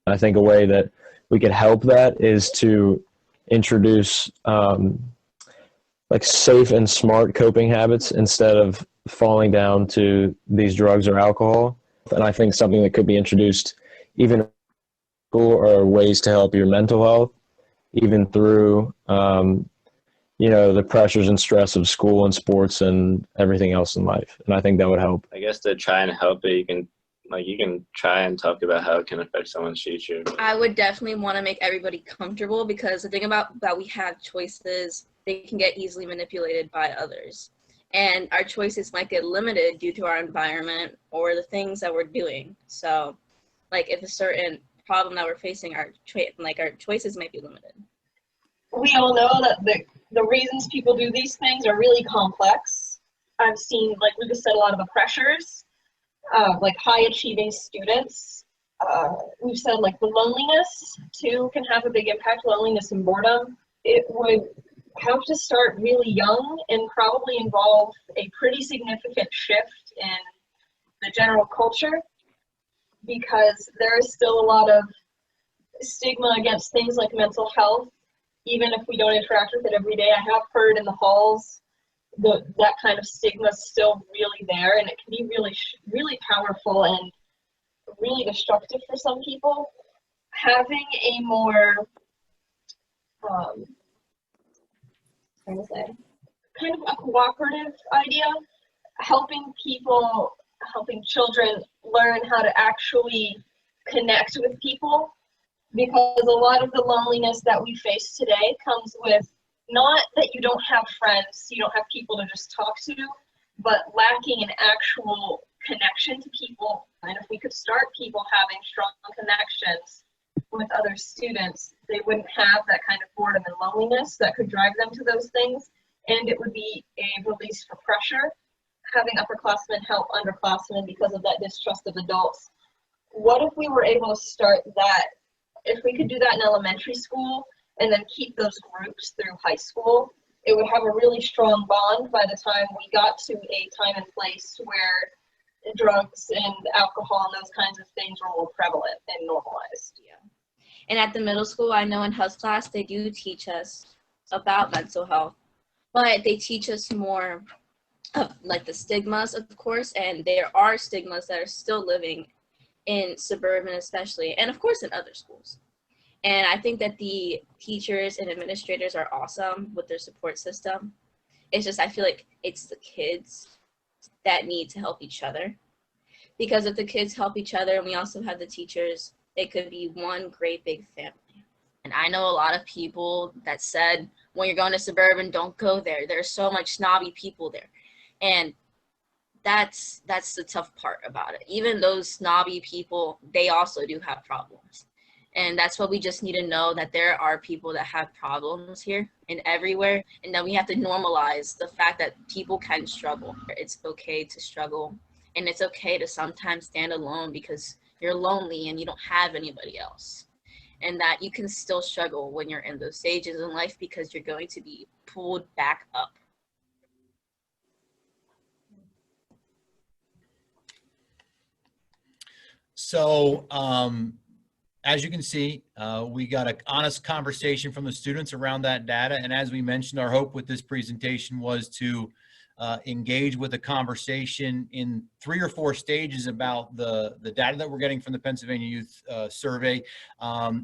I think a way that we could help that is to introduce like safe and smart coping habits instead of falling down to these drugs or alcohol. And I think something that could be introduced even are ways to help your mental health, even through the pressures and stress of school and sports and everything else in life. And I think that would help. I guess to try and help it, you can try and talk about how it can affect someone's future. I would definitely want to make everybody comfortable, because the thing about that we have choices, they can get easily manipulated by others. And our choices might get limited due to our environment or the things that we're doing. So like if a certain problem that we're facing, our choices might be limited. We all know that the reasons people do these things are really complex. I've seen, like Lucas said, a lot of the pressures. Like high achieving students. We've said like the loneliness too can have a big impact, loneliness and boredom. It would have to start really young and probably involve a pretty significant shift in the general culture, because there is still a lot of stigma against things like mental health, even if we don't interact with it every day. I have heard in the halls that kind of stigma is still really there, and it can be really, really powerful and really destructive for some people. Having a more, kind of a cooperative idea, helping children learn how to actually connect with people, because a lot of the loneliness that we face today comes with not that you don't have friends, you don't have people to just talk to, but lacking an actual connection to people. And if we could start people having strong connections with other students, they wouldn't have that kind of boredom and loneliness that could drive them to those things. And it would be a release for pressure, having upperclassmen help underclassmen because of that distrust of adults. What if we were able to start that? If we could do that in elementary school, and then keep those groups through high school, it would have a really strong bond by the time we got to a time and place where drugs and alcohol and those kinds of things were more prevalent and normalized. Yeah. And at the middle school, I know in health class, they do teach us about mental health, but they teach us more of like the stigmas, of course, and there are stigmas that are still living in suburban especially, and of course in other schools. And I think that the teachers and administrators are awesome with their support system. It's just, I feel like it's the kids that need to help each other. Because if the kids help each other and we also have the teachers, it could be one great big family. And I know a lot of people that said, when you're going to suburban, don't go there. There's so much snobby people there. And that's the tough part about it. Even those snobby people, they also do have problems. And that's what we just need to know, that there are people that have problems here and everywhere. And that we have to normalize the fact that people can struggle. It's okay to struggle. And it's okay to sometimes stand alone because you're lonely and you don't have anybody else. And that you can still struggle when you're in those stages in life, because you're going to be pulled back up. So as you can see, we got an honest conversation from the students around that data. And as we mentioned, our hope with this presentation was to engage with a conversation in 3 or 4 stages about the data that we're getting from the Pennsylvania Youth Survey,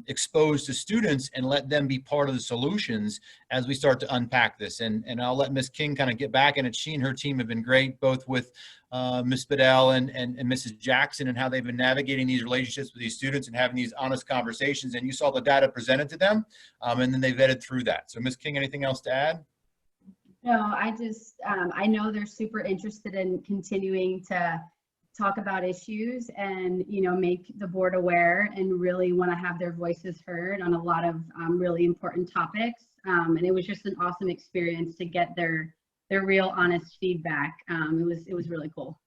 exposed to students and let them be part of the solutions as we start to unpack this. And I'll let Ms. King kind of get back, and she and her team have been great, both with Ms. Bedell and Mrs. Jackson, and how they've been navigating these relationships with these students and having these honest conversations. And you saw the data presented to them, and then they vetted through that. So Ms. King, anything else to add? No, I just, I know they're super interested in continuing to talk about issues and, you know, make the board aware and really want to have their voices heard on a lot of really important topics. And it was just an awesome experience to get their real honest feedback. It was really cool.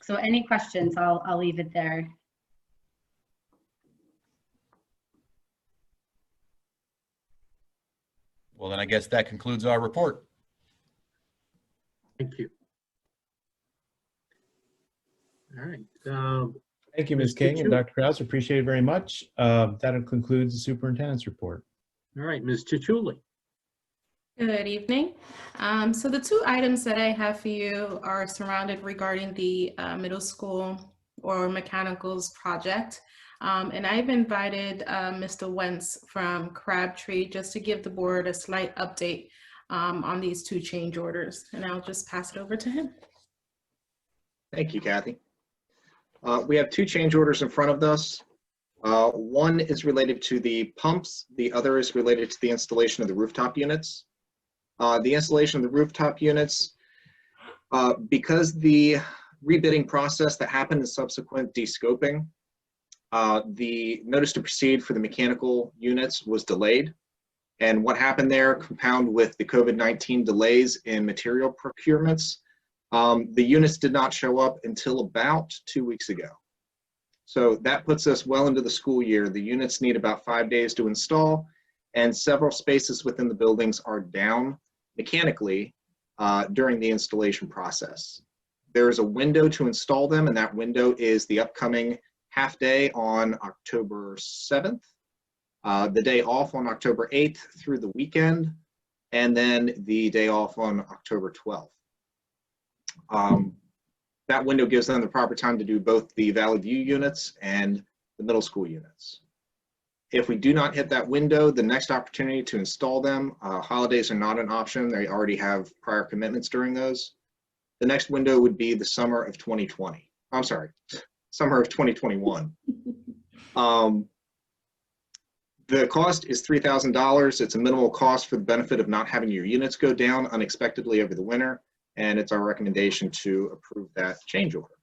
So any questions, I'll leave it there. Well, then I guess that concludes our report. Thank you. All right. Thank you, Ms. King and Dr. Krause. Appreciate it very much. That concludes the superintendent's report. All right, Ms. Chichuli. Good evening. So the 2 items that I have for you are surrounded regarding the middle school or mechanicals project. And I've invited Mr. Wentz from Crabtree just to give the board a slight update on these 2 change orders. And I'll just pass it over to him. Thank you, Kathy. We have 2 change orders in front of us. One is related to the pumps. The other is related to the installation of the rooftop units. The installation of the rooftop units, because the rebidding process that happened in subsequent descoping, the notice to proceed for the mechanical units was delayed. And what happened there, compound with the COVID-19 delays in material procurements, the units did not show up until about 2 weeks ago. So that puts us well into the school year. The units need about 5 days to install, and several spaces within the buildings are down mechanically during the installation process. There is a window to install them, and that window is the upcoming half day on October 7th, the day off on October 8th through the weekend, and then the day off on October 12th. That window gives them the proper time to do both the Valley View units and the middle school units. If we do not hit that window, the next opportunity to install them, holidays are not an option. They already have prior commitments during those. The next window would be the summer of 2020. I'm sorry, summer of 2021. The cost is $3,000. It's a minimal cost for the benefit of not having your units go down unexpectedly over the winter, and it's our recommendation to approve that change order.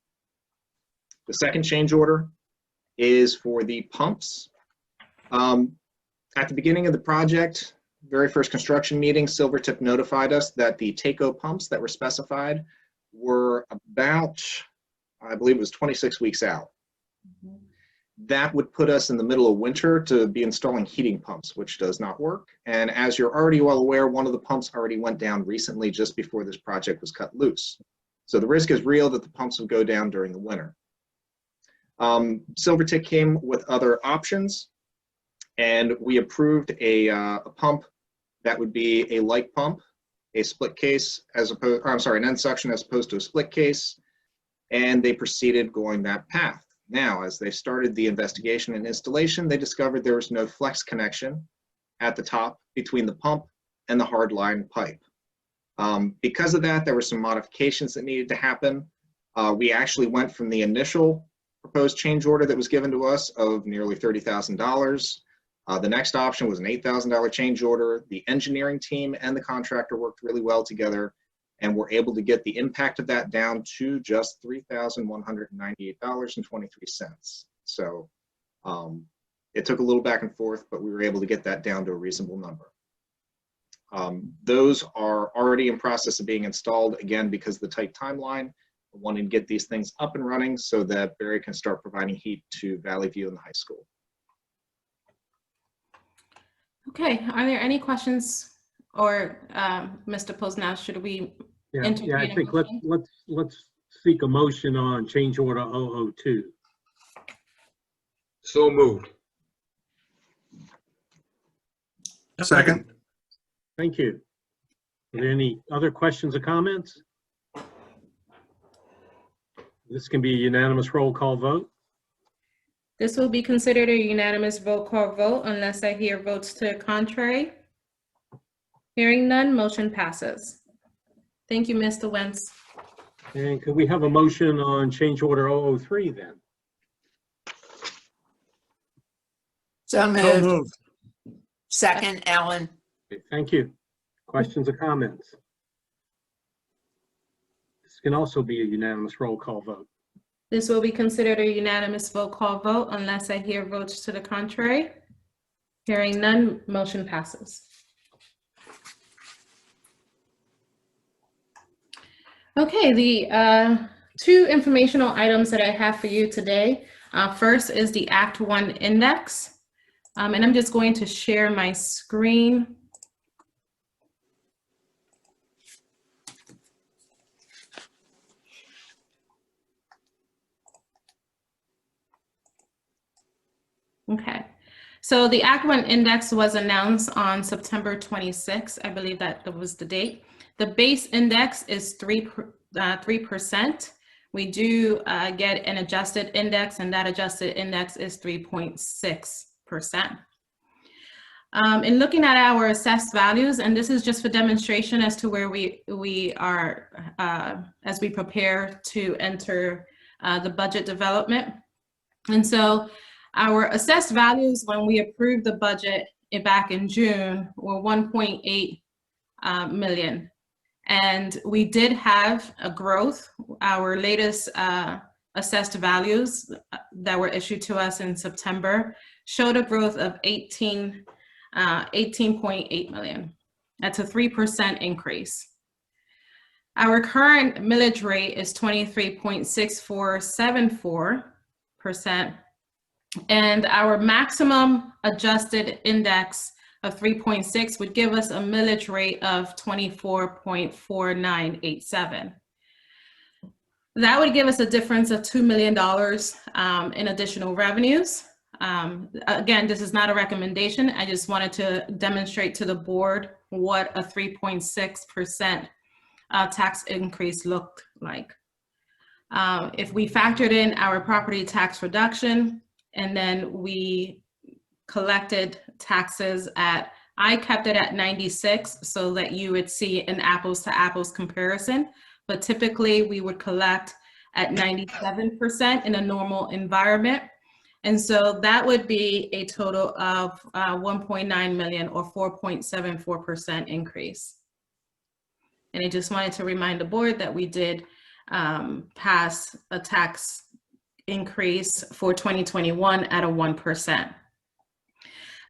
The second change order is for the pumps. At the beginning of the project, very first construction meeting, Silvertip notified us that the TACO pumps that were specified were about, I believe it was 26 weeks out. That would put us in the middle of winter to be installing heating pumps, which does not work. And as you're already well aware, one of the pumps already went down recently just before this project was cut loose. So the risk is real that the pumps will go down during the winter. Silvertip came with other options, and we approved a pump that would be a light pump, a split case as opposed, or I'm sorry, an end suction as opposed to a split case, and they proceeded going that path. Now, as they started the investigation and installation, they discovered there was no flex connection at the top between the pump and the hardline pipe. Because of that, there were some modifications that needed to happen. We actually went from the initial proposed change order that was given to us of nearly $30,000. The next option was an $8,000 change order. The engineering team and the contractor worked really well together, and we're able to get the impact of that down to just $3,198.23. So it took a little back and forth, but we were able to get that down to a reasonable number. Those are already in process of being installed, again, because of the tight timeline. We're wanting to get these things up and running so that Barry can start providing heat to Valley View and the high school. Okay, are there any questions, or Mr. Posnell, should we Yeah, I think let's seek a motion on change order 002. So moved. Second. Thank you. Are there any other questions or comments? This can be a unanimous roll call vote. This will be considered a unanimous roll call vote unless I hear votes to the contrary. Hearing none, motion passes. Thank you, Mr. Wentz. And could we have a motion on change order 003 then? So So moved. moved. Second, Ellen. Okay, thank you. Questions or comments? This can also be a unanimous roll call vote. This will be considered a unanimous roll call vote unless I hear votes to the contrary. Hearing none, motion passes. Okay, the two informational items that I have for you today. First is the Act 1 Index. And I'm just going to share my screen. Okay, so the Act 1 Index was announced on September 26th. I believe that was the date. The base index is 3%. We do get an adjusted index, and that adjusted index is 3.6%. In looking at our assessed values, and this is just for demonstration as to where we are as we prepare to enter the budget development. And so our assessed values when we approved the budget back in June were 1.8 million. And we did have a growth. Our latest assessed values that were issued to us in September showed a growth of 18.8 million. That's a 3% increase. Our current millage rate is 23.6474%. And our maximum adjusted index of 3.6 would give us a millage rate of 24.4987. That would give us a difference of $2 million in additional revenues. Again, this is not a recommendation. I just wanted to demonstrate to the board what a 3.6% tax increase looked like. If we factored in our property tax reduction, and then we collected taxes at, I kept it at 96 so that you would see an apples to apples comparison, but typically we would collect at 97% in a normal environment. And so that would be a total of 1.9 million or 4.74% increase. And I just wanted to remind the board that we did pass a tax increase for 2021 at a 1%.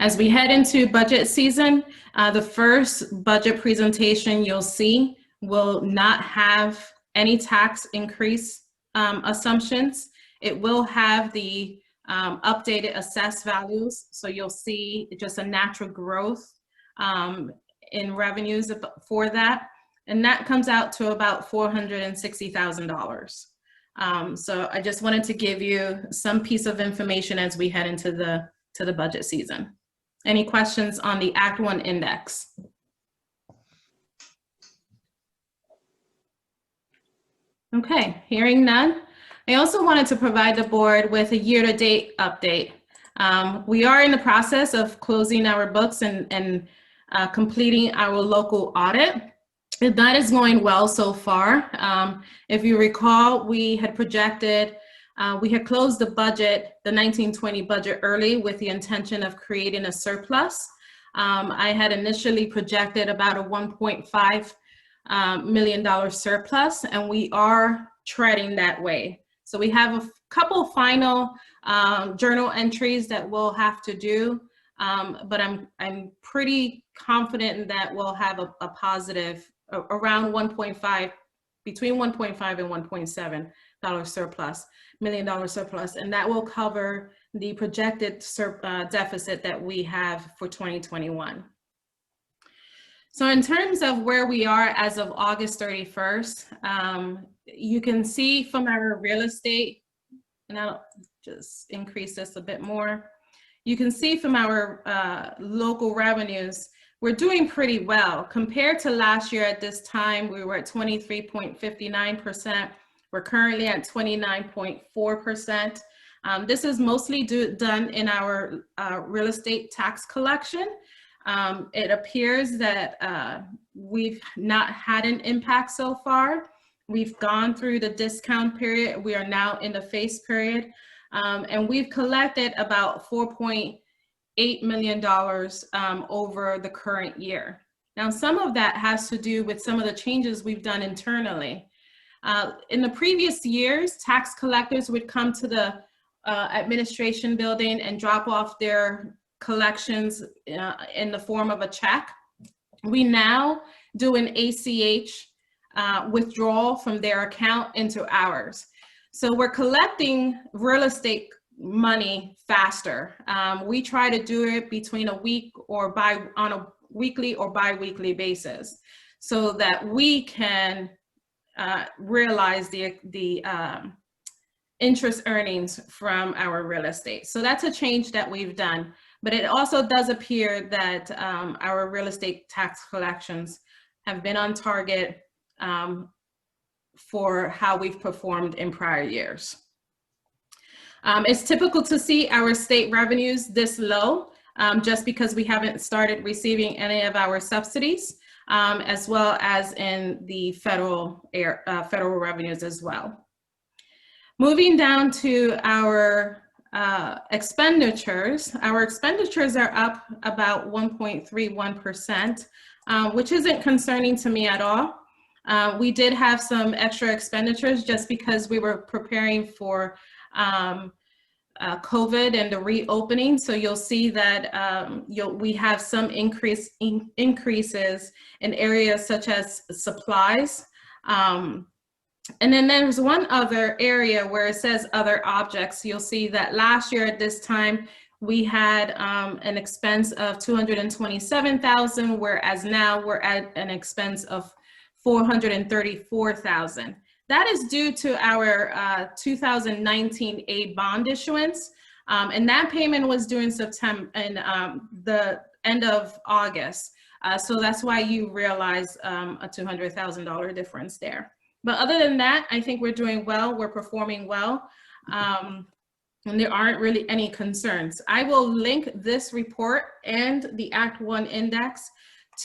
As we head into budget season, the first budget presentation you'll see will not have any tax increase assumptions. It will have the updated assessed values. So you'll see just a natural growth in revenues for that. And that comes out to about $460,000. So I just wanted to give you some piece of information as we head into the budget season. Any questions on the Act 1 Index? Okay, hearing none. I also wanted to provide the board with a year-to-date update. We are in the process of closing our books and completing our local audit. That is going well so far. If you recall, we had projected, we had closed the budget, the 1920 budget early with the intention of creating a surplus. I had initially projected about a $1.5 million surplus, and we are treading that way. So we have a couple final journal entries that we'll have to do, but I'm pretty confident that we'll have a positive around 1.5, between 1.5 and 1.7 million dollar surplus, and that will cover the projected deficit that we have for 2021. So in terms of where we are as of August 31st, you can see from our real estate, and just increase this a bit more. You can see from our local revenues, we're doing pretty well. Compared to last year at this time, we were at 23.59%. We're currently at 29.4%. This is mostly done in our real estate tax collection. It appears that we've not had an impact so far. We've gone through the discount period. We are now in the face period. And we've collected about $4.8 million over the current year. Now, some of that has to do with some of the changes we've done internally. In the previous years, tax collectors would come to the administration building and drop off their collections in the form of a check. We now do an ACH withdrawal from their account into ours. So we're collecting real estate money faster. We try to do it between a week or on a weekly or bi-weekly basis so that we can realize the interest earnings from our real estate. So that's a change that we've done. But it also does appear that our real estate tax collections have been on target for how we've performed in prior years. It's typical to see our state revenues this low just because we haven't started receiving any of our subsidies, as well as in the federal revenues as well. Moving down to our expenditures are up about 1.31%, which isn't concerning to me at all. We did have some extra expenditures just because we were preparing for COVID and the reopening. So you'll see that we have some increases in areas such as supplies. And then there's one other area where it says other objects. You'll see that last year at this time, we had an expense of $227,000, whereas now we're at an expense of $434,000. That is due to our 2019 A bond issuance, and that payment was due in September and the end of August. So that's why you realize a $200,000 difference there. But other than that, I think we're doing well. We're performing well, and there aren't really any concerns. I will link this report and the Act 1 index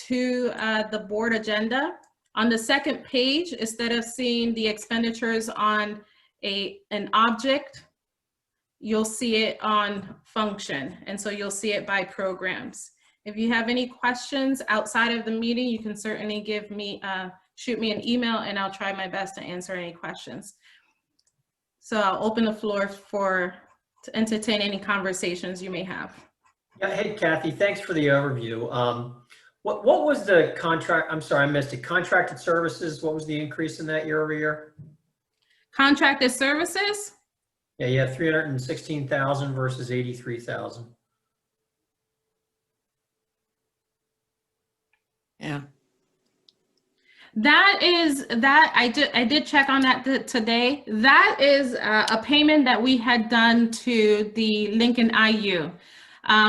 to the board agenda. On the second page, instead of seeing the expenditures on an object, you'll see it on function. And so you'll see it by programs. If you have any questions outside of the meeting, you can certainly give me, shoot me an email and I'll try my best to answer any questions. So I'll open the floor to entertain any conversations you may have. Yeah, hey, Kathy, thanks for the overview. What was the contract? I'm sorry, I missed it. Contracted services, what was the increase in that year over year? Contracted services? Yeah, you have 316,000 versus 83,000. Yeah. I did check on that today. That is a payment that we had done to the Lincoln IU.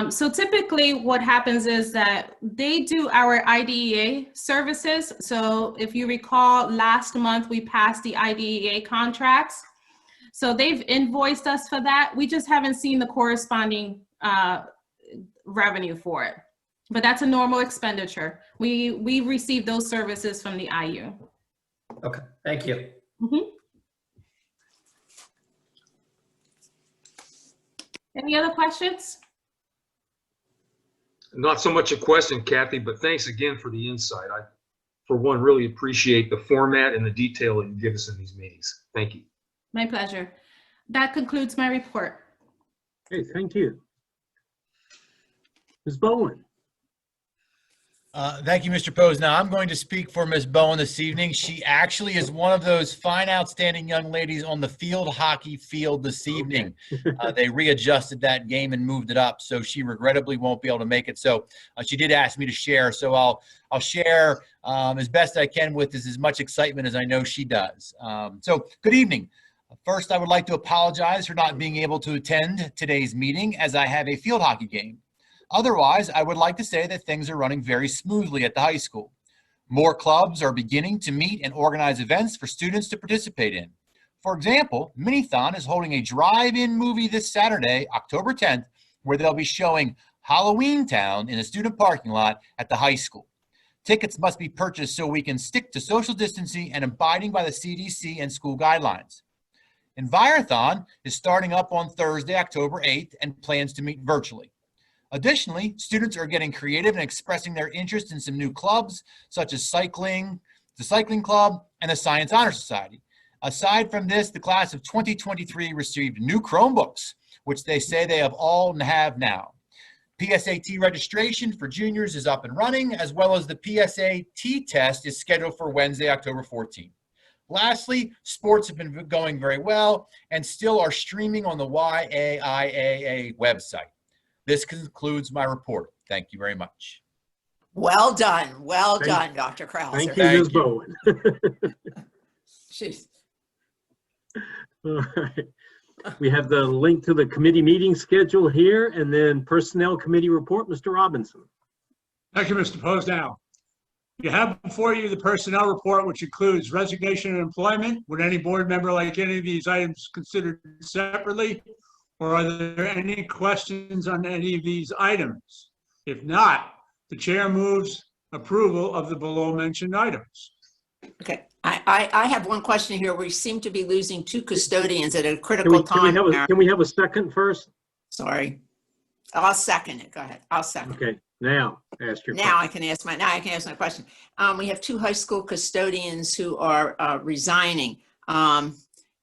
So typically what happens is that they do our IDEA services. So if you recall, last month we passed the IDEA contracts. So they've invoiced us for that. We just haven't seen the corresponding revenue for it. But that's a normal expenditure. We receive those services from the IU. Okay, thank you. Mm-hmm. Any other questions? Not so much a question, Kathy, but thanks again for the insight. I, for one, really appreciate the format and the detail that you give us in these meetings. Thank you. My pleasure. That concludes my report. Okay, thank you. Ms. Bowen. Thank you, Mr. Pose. Now, I'm going to speak for Ms. Bowen this evening. She actually is one of those fine, outstanding young ladies on the field hockey field this evening. They readjusted that game and moved it up, so she regrettably won't be able to make it. So she did ask me to share, so I'll share as best I can with as much excitement as I know she does. So good evening. First, I would like to apologize for not being able to attend today's meeting as I have a field hockey game. Otherwise, I would like to say that things are running very smoothly at the high school. More clubs are beginning to meet and organize events for students to participate in. For example, Minithon is holding a drive-in movie this Saturday, October 10th, where they'll be showing Halloween Town in a student parking lot at the high school. Tickets must be purchased so we can stick to social distancing and abiding by the CDC and school guidelines. Envirothon is starting up on Thursday, October 8th, and plans to meet virtually. Additionally, students are getting creative and expressing their interest in some new clubs, such as cycling, the Cycling Club, and the Science Honor Society. Aside from this, the class of 2023 received new Chromebooks, which they say they have now. PSAT registration for juniors is up and running, as well as the PSAT test is scheduled for Wednesday, October 14th. Lastly, sports have been going very well and still are streaming on the YAIAA website. This concludes my report. Thank you very much. Well done. Well done, Dr. Krauser. Thank you, Ms. Bowen. Jeez. All right. We have the link to the committee meeting schedule here, and then Personnel Committee report, Mr. Robinson. Thank you, Mr. Posnell. You have before you the personnel report, which includes resignation and employment. Would any board member like any of these items considered separately? Or are there any questions on any of these items? If not, the chair moves approval of the below mentioned items. Okay, I have one question here. We seem to be losing 2 custodians at a critical time. Can we have a second first? Sorry. I'll second it. Go ahead. I'll second. Okay, now ask your Now I can ask my question. We have 2 high school custodians who are resigning.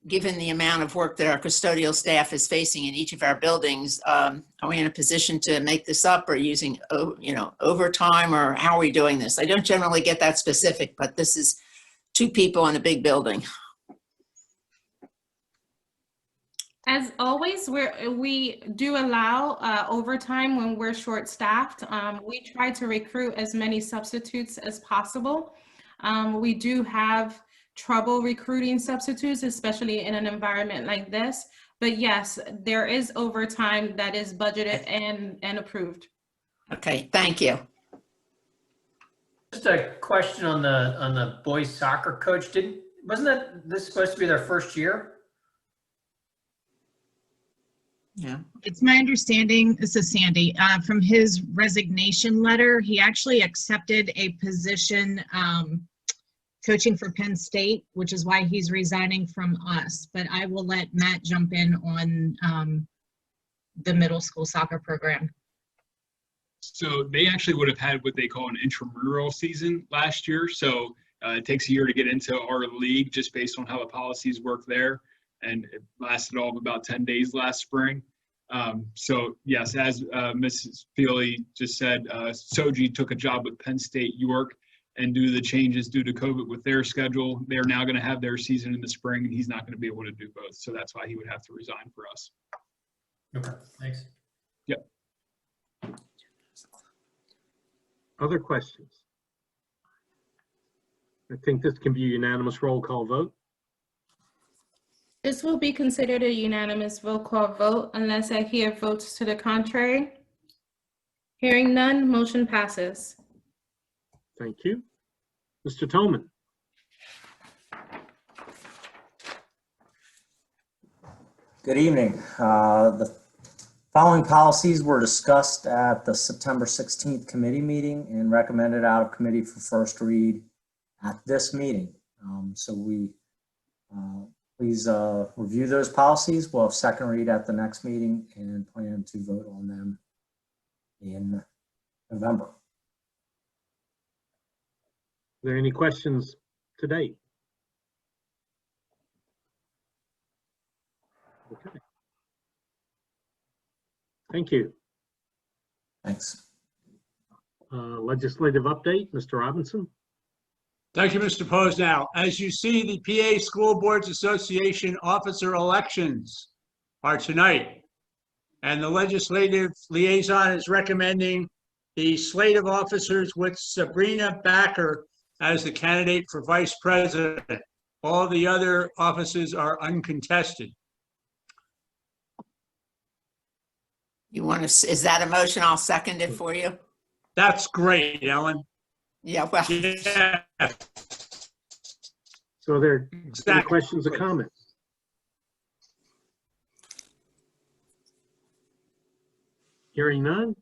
Given the amount of work that our custodial staff is facing in each of our buildings, are we in a position to make this up or using, overtime, or how are we doing this? I don't generally get that specific, but this is 2 people in a big building. As always, we do allow overtime when we're short-staffed. We try to recruit as many substitutes as possible. We do have trouble recruiting substitutes, especially in an environment like this. But yes, there is overtime that is budgeted and approved. Okay, thank you. Just a question on the boys soccer coach. Wasn't this supposed to be their first year? Yeah. It's my understanding, this is Sandy, from his resignation letter, he actually accepted a position coaching for Penn State, which is why he's resigning from us. But I will let Matt jump in on the middle school soccer program. So they actually would have had what they call an intramural season last year. So it takes a year to get into our league just based on how the policies work there. And it lasted all of about 10 days last spring. So yes, as Mrs. Feely just said, Soji took a job with Penn State York, and due to the changes due to COVID with their schedule, they're now going to have their season in the spring, and he's not going to be able to do both. So that's why he would have to resign for us. Okay, thanks. Yep. Other questions? I think this can be a unanimous roll call vote. This will be considered a unanimous roll call vote unless I hear votes to the contrary. Hearing none, motion passes. Thank you. Mr. Tillman. Good evening. The following policies were discussed at the September 16th committee meeting and recommended out of committee for first read at this meeting. Please review those policies. We'll have second read at the next meeting and plan to vote on them in November. Are there any questions to date? Okay. Thank you. Thanks. Legislative update, Mr. Robinson. Thank you, Mr. Posnell. As you see, the PA School Boards Association officer elections are tonight. And the legislative liaison is recommending the slate of officers with Sabrina Backer as the candidate for vice president. All the other offices are uncontested. You want to, is that a motion? I'll second it for you. That's great, Ellen. Yeah, well, Yeah, So there are any exactly. questions or comments? Hearing none,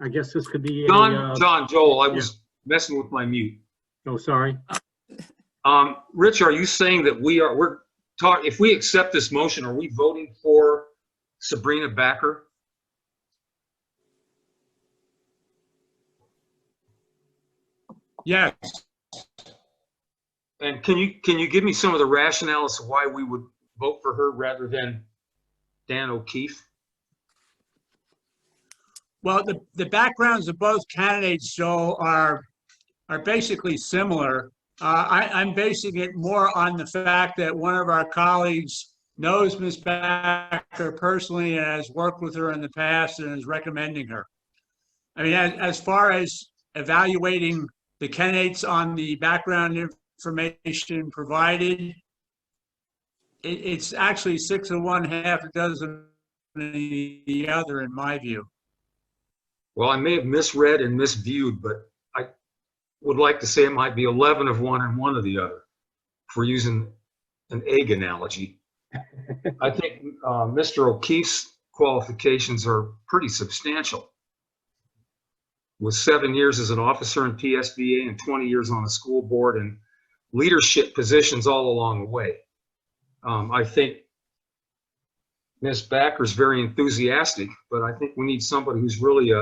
I guess this could be a. Joel, I was messing with my mute. Oh, sorry. Rich, are you saying that if we accept this motion, are we voting for Sabrina Backer? Yes. And can you give me some of the rationale as to why we would vote for her rather than Dan O'Keefe? Well, the backgrounds of both candidates, Joel, are basically similar. I'm basing it more on the fact that one of our colleagues knows Ms. Backer personally and has worked with her in the past and is recommending her. I mean, as far as evaluating the candidates on the background information provided, it's actually 6 of one, half a dozen of the other, in my view. Well, I may have misread and misviewed, but I would like to say it might be 11 of one and 1 of the other, if we're using an egg analogy. I think Mr. O'Keefe's qualifications are pretty substantial. With 7 years as an officer in PSBA and 20 years on the school board and leadership positions all along the way. I think Ms. Backer's very enthusiastic, but I think we need somebody who's really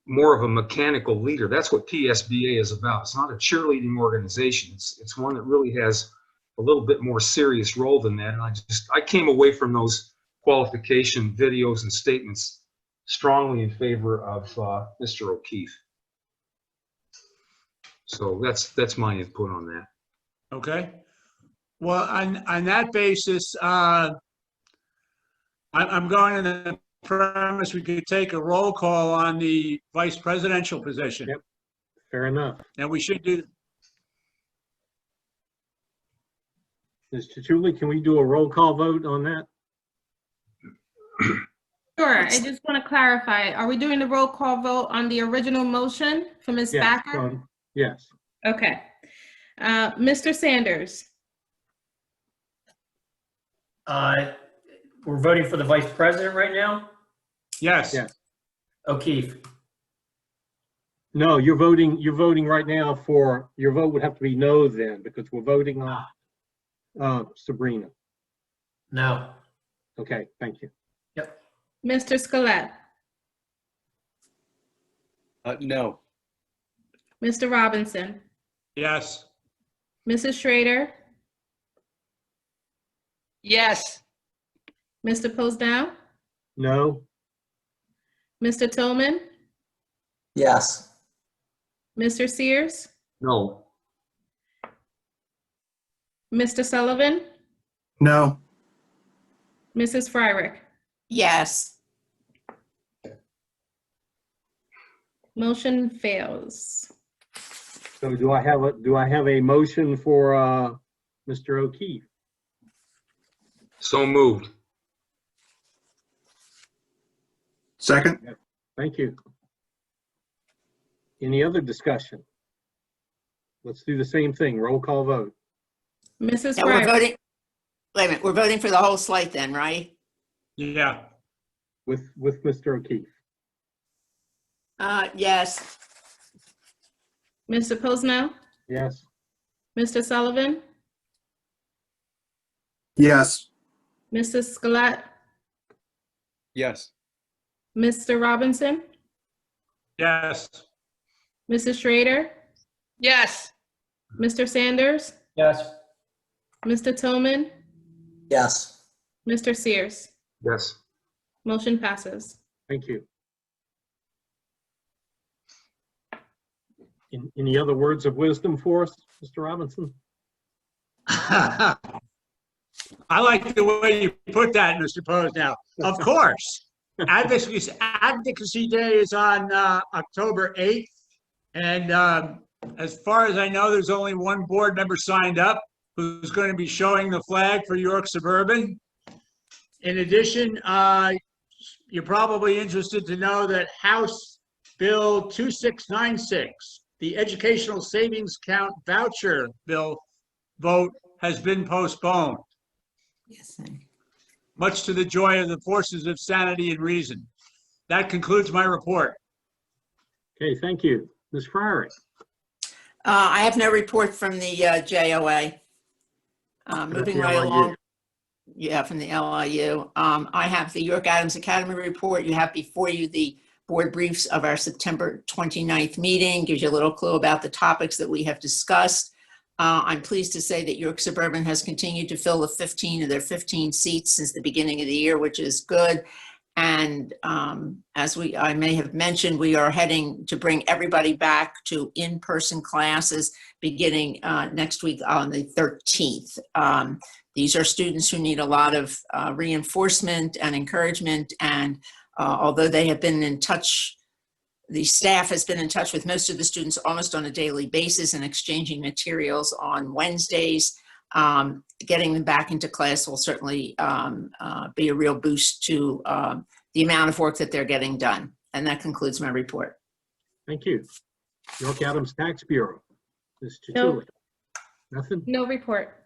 more of a mechanical leader. That's what PSBA is about. It's not a cheerleading organization. It's one that really has a little bit more serious role than that. And I came away from those qualification videos and statements strongly in favor of Mr. O'Keefe. So that's my input on that. Okay. Well, on that basis, I'm going in the premise we could take a roll call on the vice presidential position. Yep. Fair enough. And we should do. Mr. Tully, can we do a roll call vote on that? Sure. I just want to clarify. Are we doing the roll call vote on the original motion for Ms. Backer? Yes. Okay. Mr. Sanders? We're voting for the vice president right now? Yes. Yes. O'Keefe. No, you're voting right now for, your vote would have to be no then, because we're voting on Sabrina. No. Okay, thank you. Yep. Mr. Scalette? No. Mr. Robinson? Yes. Mrs. Schrader? Yes. Mr. Posnell? No. Mr. Tillman? Yes. Mr. Sears? No. Mr. Sullivan? No. Mrs. Fryrick? yes. Motion fails. So do I have a motion for Mr. O'Keefe? So moved. Second? Thank you. Any other discussion? Let's do the same thing. Roll call vote. Mrs. Now we're Fryrick? voting, wait a minute, we're voting for the whole slate then, right? Yeah. With Mr. O'Keefe. Yes. Mr. Posnell? Yes. Mr. Sullivan? Yes. Mrs. Scalette? Yes. Mr. Robinson? Yes. Mrs. Schrader? Yes. Mr. Sanders? Yes. Mr. Tillman? Yes. Mr. Sears? Yes. Motion passes. Thank you. Any other words of wisdom for us, Mr. Robinson? I like the way you put that, Mr. Posnell. Of course. Advocacy Day is on October 8th. And As far as I know, there's only one board member signed up who's going to be showing the flag for York Suburban. In addition, you're probably interested to know that House Bill 2696, the Educational Savings Account Voucher Bill vote, has been postponed, Yes. much to the joy of the forces of sanity and reason. That concludes my report. Okay, thank you. Ms. Friary. I have no report from the JOA. Moving right along. Yeah, from the LIU. I have the York Adams Academy report. You have before you the board briefs of our September 29th meeting. Gives you a little clue about the topics that we have discussed. I'm pleased to say that York Suburban has continued to fill the 15 of their 15 seats since the beginning of the year, which is good. And as I may have mentioned, we are heading to bring everybody back to in-person classes beginning next week on the 13th. These are students who need a lot of reinforcement and encouragement. And although they have been in touch, the staff has been in touch with most of the students almost on a daily basis and exchanging materials on Wednesdays. Getting them back into class will certainly be a real boost to the amount of work that they're getting done. And that concludes my report. Thank you. York Adams Tax Bureau. Ms. No. Tutuli. Nothing? No report.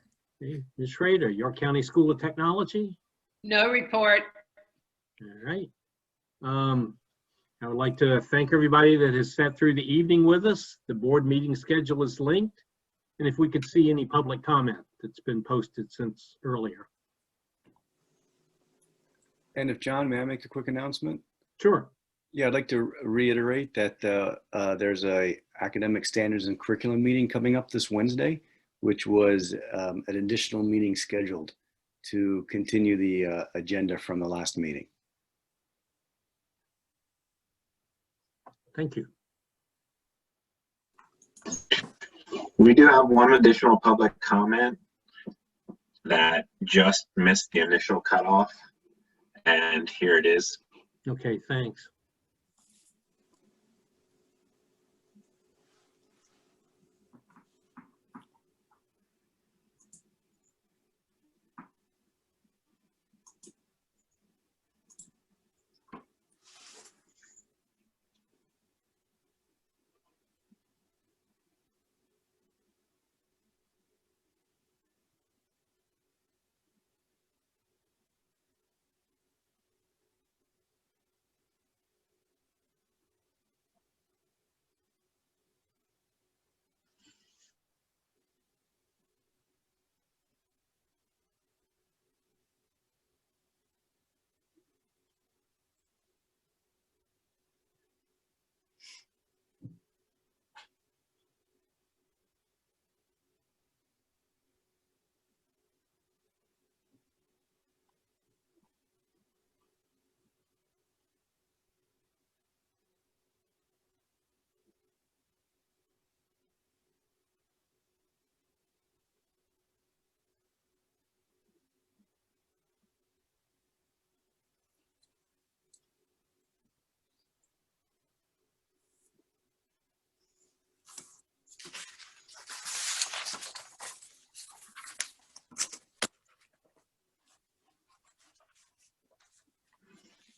Okay. Ms. Schrader, York County School of Technology. No report. All right. I would like to thank everybody that has sat through the evening with us. The board meeting schedule is linked. And if we could see any public comment that's been posted since earlier. And if John, may I make a quick announcement? Sure. Yeah, I'd like to reiterate that there's a academic standards and curriculum meeting coming up this Wednesday, which was an additional meeting scheduled to continue the agenda from the last meeting. Thank you. We do have one additional public comment that just missed the initial cutoff, and here it is. Okay, thanks.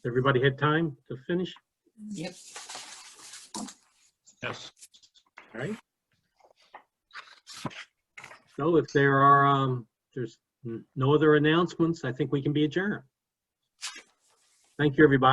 Everybody had time to finish? Yep. Yes. All right. So if there are, there's no other announcements, I think we can be adjourned. Thank you, everybody.